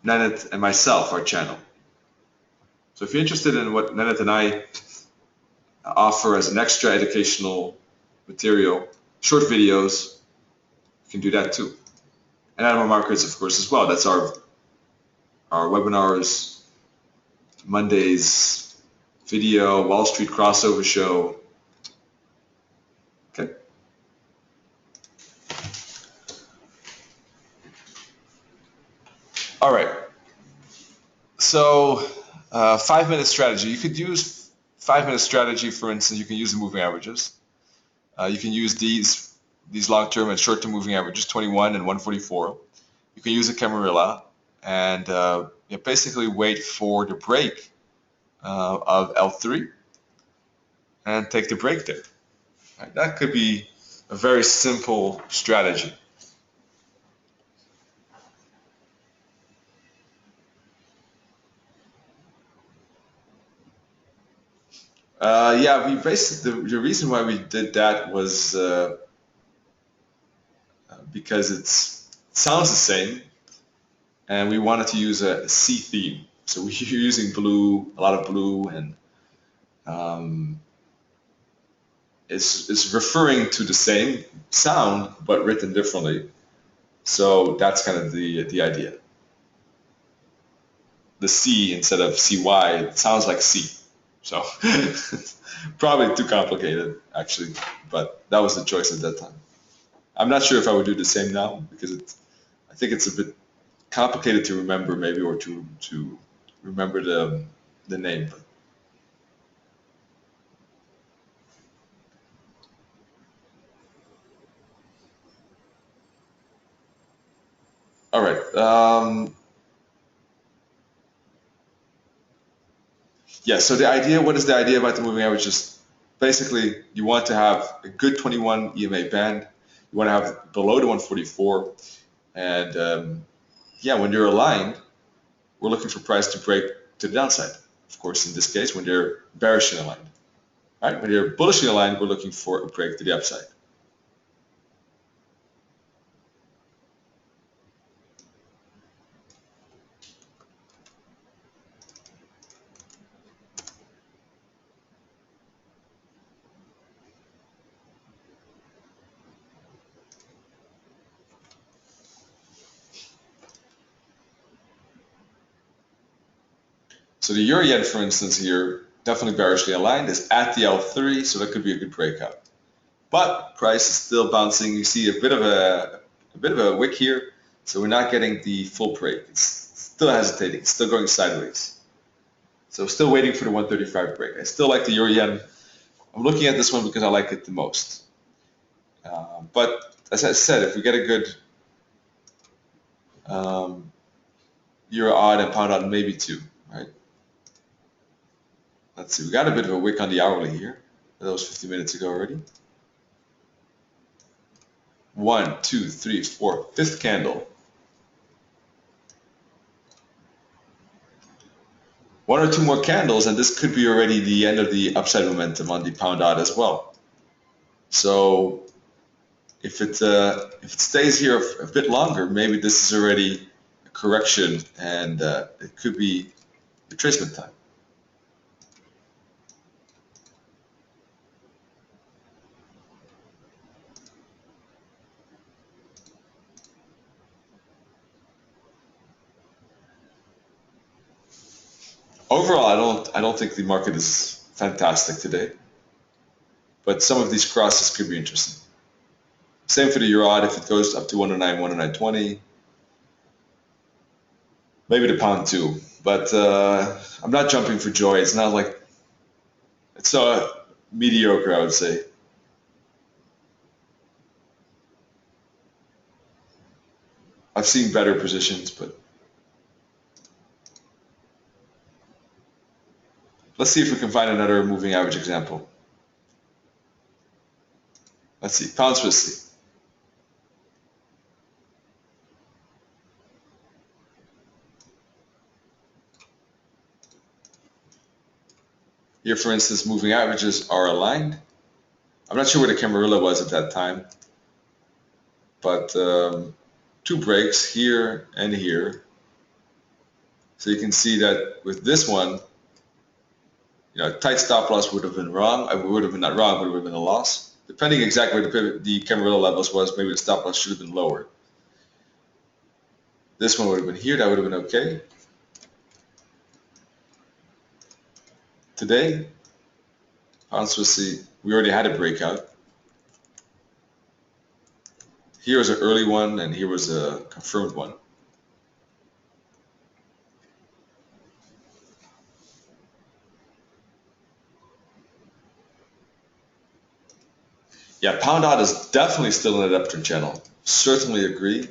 Nennet and myself, our channel. So if you're interested in what Nennet and I offer as an extra educational material, short videos, you can do that too. And Admiral Markets, of course, as well. That's our webinars, Monday's video, Wall Street crossover show. Okay. All right. So 5-minute strategy. You could use 5-minute strategy, for instance. You can use the moving averages. You can use these these long-term and short-term moving averages, 21 and 144. You can use a Camarilla and basically wait for the break of L3 and take the break there. Right? That could be a very simple strategy. Yeah, we basically the reason why we did that was because it sounds the same, and we wanted to use a C theme. So we're using blue, a lot of blue, and it's referring to the same sound but written differently. So that's kind of the idea. The C instead of CY, it sounds like C. So probably too complicated actually, but that was the choice at that time. I'm not sure if I would do the same now because I think it's a bit complicated to remember maybe, or to remember the name. All right. Yeah. So the idea, what is the idea about the moving average? Just basically, you want to have a good 21 EMA band. You want to have below the 144, and yeah, when you're aligned, we're looking for price to break to the downside. Of course, in this case, when they're bearishly aligned. Right? When they're bullishly aligned, we're looking for a break to the upside. So the euro yen, for instance, here, definitely bearishly aligned, is at the L3, so that could be a good breakout. But price is still bouncing. You see a bit of a wick here, so we're not getting the full break. It's still hesitating, it's still going sideways. So still waiting for the 135 break. I still like the euro yen. I'm looking at this one because I like it the most. But as I said, if we get a good euro odd and pound odd, maybe two, right? Let's see, we got a bit of a wick on the hourly here. That was 50 minutes ago already. 1, 2, 3, 4, fifth candle. One or two more candles, and this could be already the end of the upside momentum on the pound odd as well. So if it stays here a bit longer, maybe this is already a correction, and it could be retracement time. Overall, I don't think the market is fantastic today, but some of these crosses could be interesting. Same for the euro odd. If it goes up to 109, 109.20, maybe the pound too. But I'm not jumping for joy. It's not like it's so mediocre, I would say. I've seen better positions, but let's see if we can find another moving average example. Let's see, pound Swiss. Here, for instance, moving averages are aligned. I'm not sure where the Camarilla was at that time, but two breaks here and here. So you can see that with this one, tight stop loss would have been wrong. It would have been not wrong, but it would have been a loss. Depending exactly where the Camarilla levels was, maybe the stop loss should have been lower. This one would have been here, that would have been okay. Today, pound Swiss, we already had a breakout. Here was an early one, and here was a confirmed one. Yeah, pound out is definitely still in an uptrend channel. Certainly agree.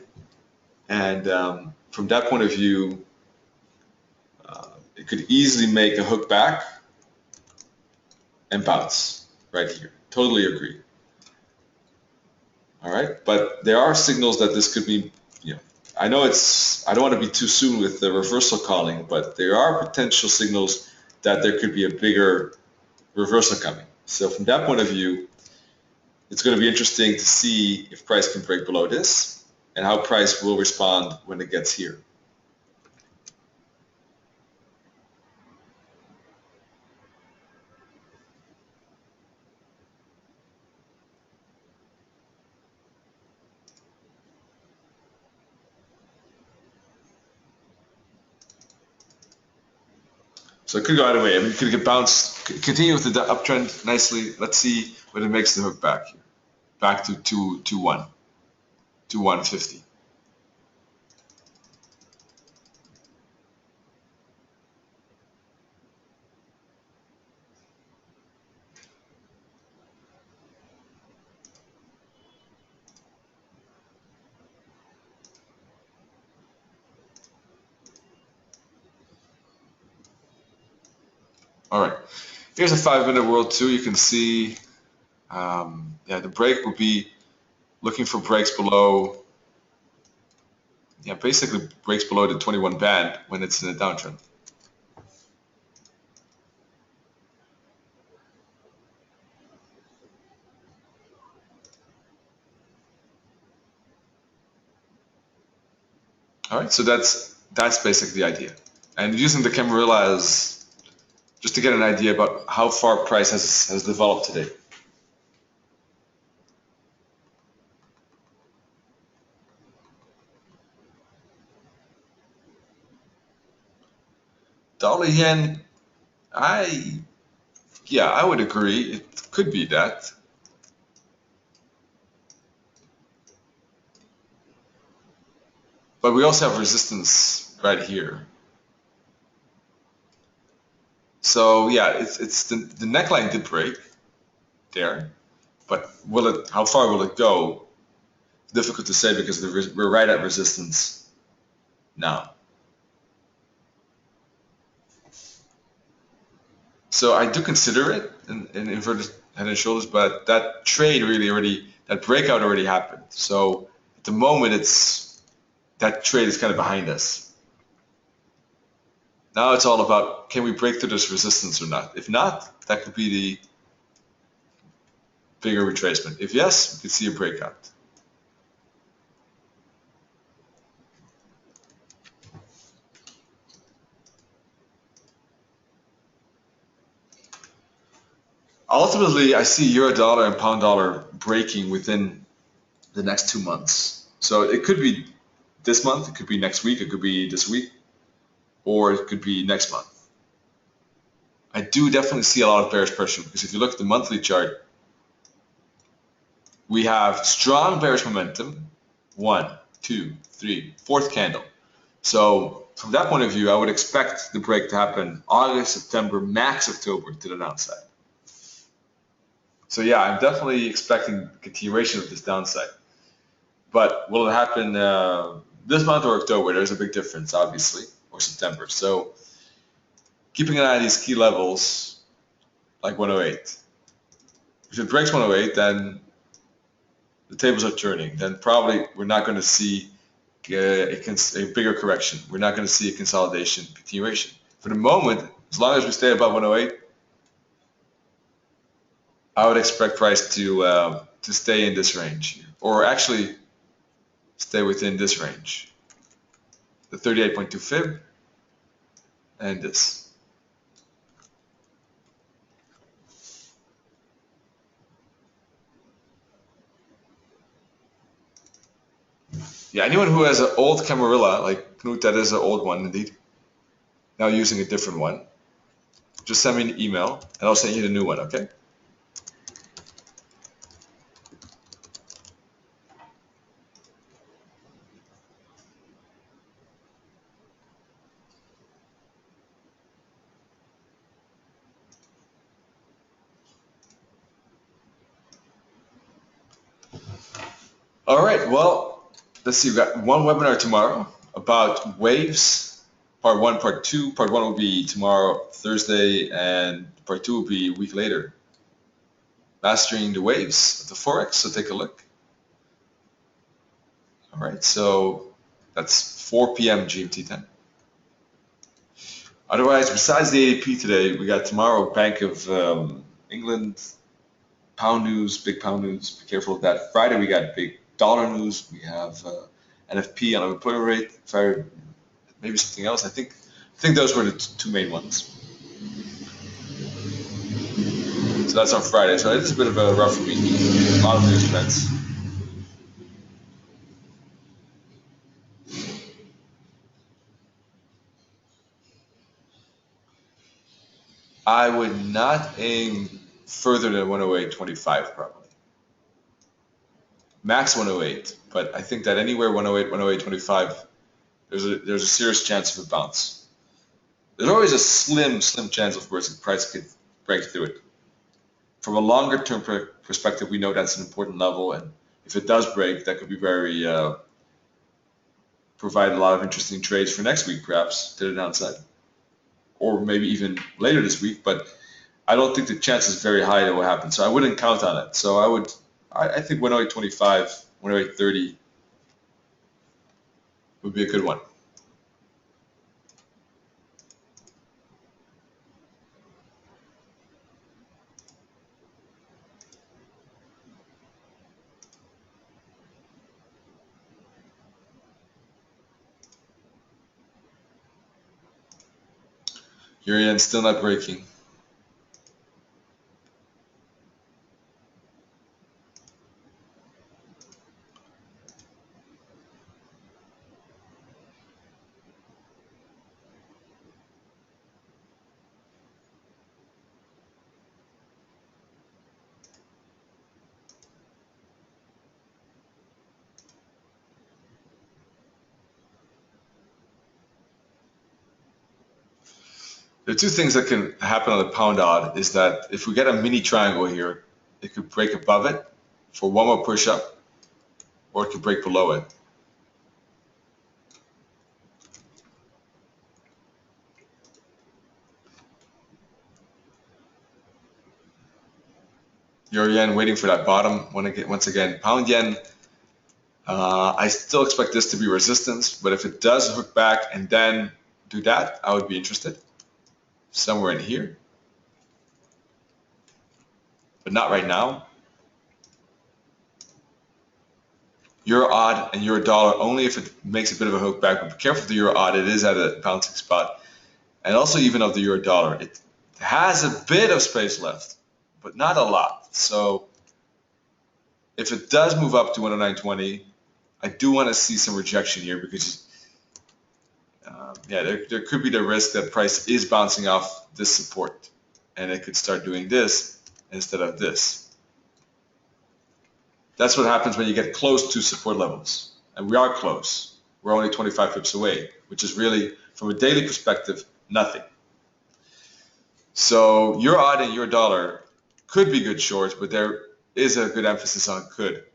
And from that point of view, it could easily make a hook back and bounce right here. Totally agree. All right, but there are signals that this could be, I know I don't want to be too soon with the reversal calling, but there are potential signals that there could be a bigger reversal coming. So from that point of view, it's going to be interesting to see if price can break below this and how price will respond when it gets here. So it could go either way. I mean, it could get bounced, continue with the uptrend nicely. Let's see when it makes the hook back here, back to 150. All right, here's a 5-minute world too. You can see, yeah, the break will be looking for breaks below, yeah, basically breaks below the 21 band when it's in a downtrend. All right, so that's basically the idea. And using the Camarilla as just to get an idea about how far price has developed today. Dollar yen, I yeah, I would agree. It could be that. But we also have resistance right here. So yeah, it's the neckline did break there, but how far will it go? Difficult to say because we're right at resistance now. So I do consider it in inverted head and shoulders, but that trade that breakout already happened. So at the moment, that trade is kind of behind us. Now it's all about, can we break through this resistance or not? If not, that could be the bigger retracement. If yes, we could see a breakout. Ultimately, I see euro dollar and pound dollar breaking within the next 2 months. So it could be this month, it could be next week, it could be this week, or it could be next month. I do definitely see a lot of bearish pressure because if you look at the monthly chart, we have strong bearish momentum. 1, 2, 3, fourth candle. So from that point of view, I would expect the break to happen August, September, max October to the downside. So yeah, I'm definitely expecting continuation of this downside. But will it happen this month or October? There's a big difference, obviously, or September. So keeping an eye on these key levels, like 108. If it breaks 108, then the tables are turning. Then probably we're not going to see a bigger correction. We're not going to see a consolidation continuation. For the moment, as long as we stay above 108, I would expect price to stay in this range, or actually stay within this range, the 38.2 fib and this. Yeah, anyone who has an old Camarilla, like Knut, that is an old one indeed, now using a different one, just send me an email and I'll send you the new one, okay? All right, well, let's see. We've got one webinar tomorrow about waves, part one, part two. Part one will be tomorrow, Thursday, and part two will be a week later. Mastering the waves of the Forex, so take a look. All right, so that's 4 p.m. GMT time. Otherwise, besides the ADP today, we got tomorrow Bank of England, pound news, big pound news. Be careful of that. Friday, we got big dollar news. We have NFP on unemployment rate. Maybe something else. I think those were the two main ones. So that's on Friday. So it's a bit of a rough week. A lot of news events. I would not aim further than 108.25 probably. Max 108, but I think that anywhere 108, 108.25, there's a serious chance of a bounce. There's always a slim chance, of course, the price could break through it. From a longer term perspective, we know that's an important level, and if it does break, that could be very provide a lot of interesting trades for next week, perhaps to the downside, or maybe even later this week. But I don't think the chance is very high that will happen, so I wouldn't count on it. So I think 108.25, 108.30 would be a good one. Euro yen still not breaking. There are two things that can happen on the pound odd is that if we get a mini triangle here, it could break above it for one more push up, or it could break below it. Euro yen waiting for that bottom. Once again, pound yen, I still expect this to be resistance, but if it does hook back and then do that, I would be interested. Somewhere in here, but not right now. Euro odd and euro dollar only if it makes a bit of a hook back, but be careful of the euro odd. It is at a bouncing spot. And also even of the euro dollar. It has a bit of space left, but not a lot. So if it does move up to 109.20, I do want to see some rejection here because there could be the risk that price is bouncing off this support and it could start doing this instead of this. That's what happens when you get close to support levels. And we are close. We're only 25 pips away, which is really, from a daily perspective, nothing. So euro odd and euro dollar could be good shorts, but there is a good emphasis on could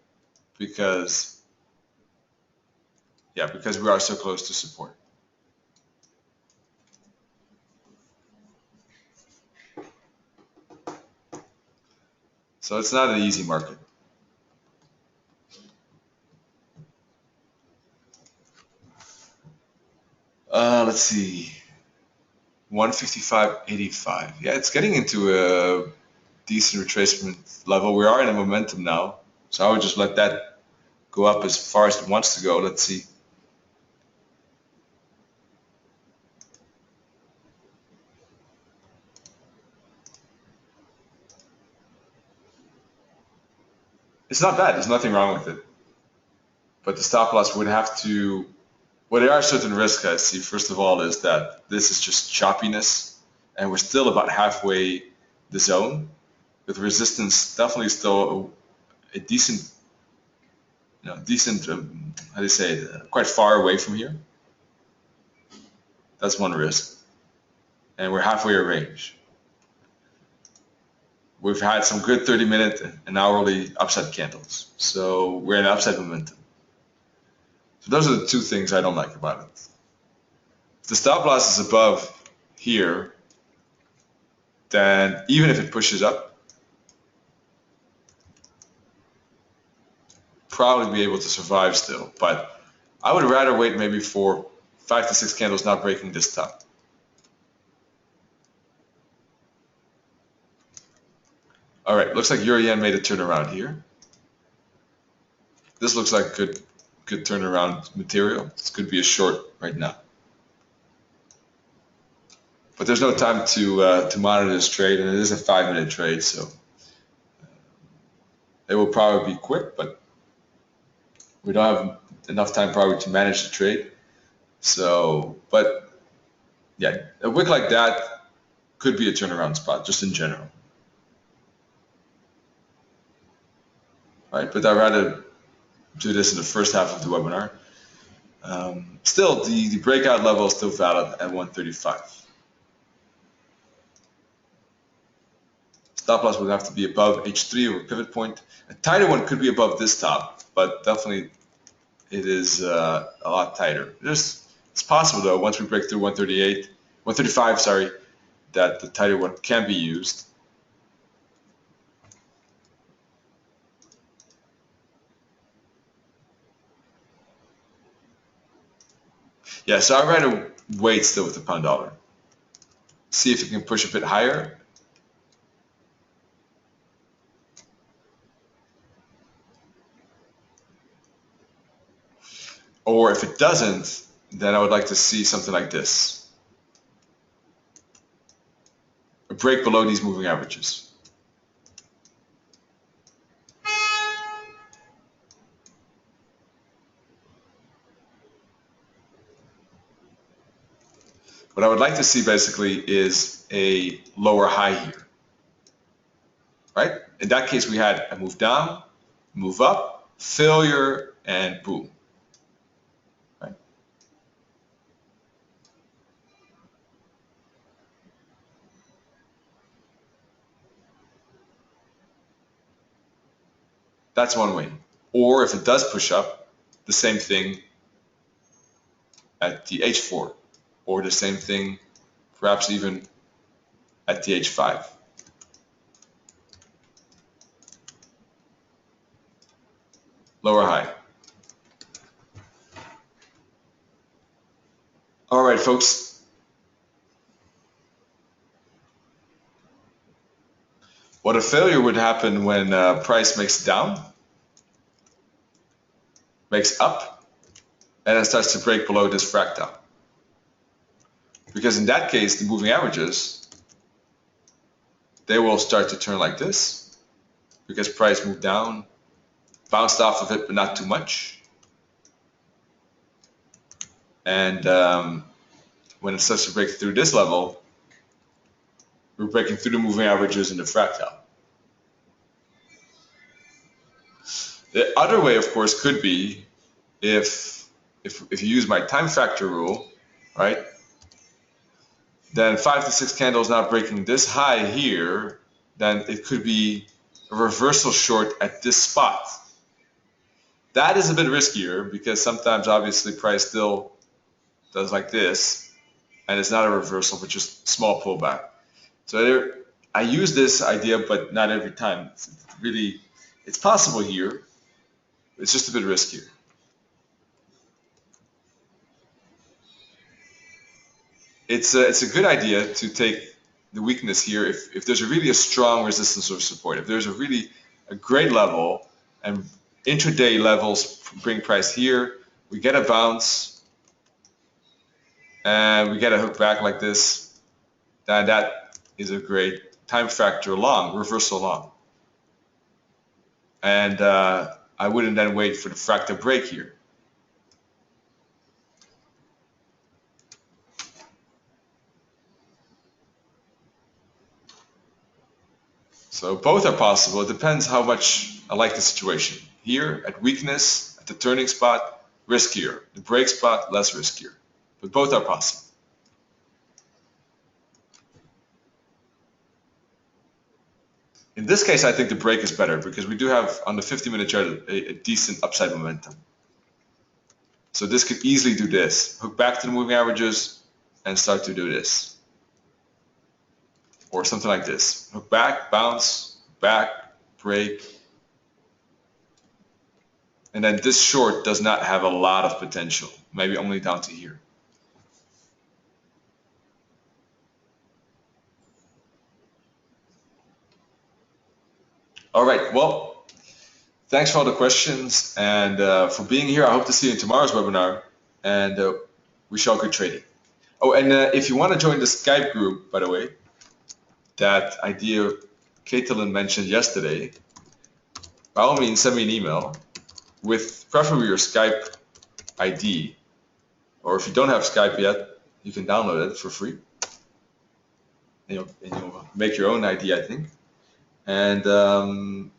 because we are so close to support. So it's not an easy market. Let's see. 155.85. Yeah, it's getting into a decent retracement level. We are in a momentum now, so I would just let that go up as far as it wants to go. Let's see. It's not bad. There's nothing wrong with it. But the stop loss would have to. Well, there are certain risks I see. First of all, is that this is just choppiness, and we're still about halfway the zone, with resistance definitely still a decent, how do you say it, quite far away from here. That's one risk, and we're halfway a range. we've had some good 30-minute and hourly upside candles. So we're in upside momentum. So those are the two things I don't like about it. If the stop loss is above here, then even if it pushes up, probably be able to survive still. But I would rather wait maybe for 5 to 6 candles not breaking this top. All right, looks like Euro Yen made a turnaround here. This looks like good turnaround material. This could be a short right now. But there's no time to monitor this trade, and it is a 5-minute trade, so it will probably be quick, but we don't have enough time probably to manage the trade. So, but yeah, a wick like that could be a turnaround spot, just in general. Right, but I'd rather do this in the first half of the webinar. Still, the breakout level is still valid at 135. Stop loss would have to be above H3 or pivot point. A tighter one could be above this top, but definitely it is a lot tighter. It's possible though, once we break through 135, sorry, that the tighter one can be used. Yeah, so I'd rather wait still with the pound dollar. See if it can push a bit higher. Or if it doesn't, then I would like to see something like this. A break below these moving averages. What I would like to see basically is a lower high here, right? In that case, we had a move down, move up, failure, and boom, right? That's one way. Or if it does push up, the same thing at the H4, or the same thing perhaps even at the H5. Lower high. All right, folks. What a failure would happen when price makes down, makes up, and then starts to break below this fractal. Because in that case, the moving averages, they will start to turn like this, because price moved down, bounced off of it, but not too much. And when it starts to break through this level, we're breaking through the moving averages in the fractal. The other way, of course, could be if you use my time factor rule, right? Then 5 to 6 candles not breaking this high here, then it could be a reversal short at this spot. That is a bit riskier because sometimes obviously price still does like this, and it's not a reversal, but just small pullback. So I use this idea, but not every time. It's possible here. It's just a bit riskier. It's a good idea to take the weakness here if there's really a strong resistance or support. If there's a great level and intraday levels bring price here, we get a bounce and we get a hook back like this, then that is a great time factor long, reversal long. And I wouldn't then wait for the fractal break here. So both are possible. It depends how much I like the situation. Here at weakness, at the turning spot, riskier. The break spot, less riskier. But both are possible. In this case, I think the break is better because we do have on the 50-minute chart a decent upside momentum. So this could easily do this. Hook back to the moving averages and start to do this. Or something like this. Hook back, bounce, back, break. And then this short does not have a lot of potential. Maybe only down to here. All right, well, thanks for all the questions and for being here. I hope to see you in tomorrow's webinar and wish you all good trading. Oh, and if you want to join the Skype group, by the way, that idea Caitlin mentioned yesterday, by all means, send me an email with preferably your Skype ID. Or if you don't have Skype yet, you can download it for free. And you'll make your own ID, I think. And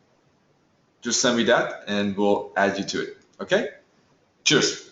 just send me that and we'll add you to it. Okay? Cheers.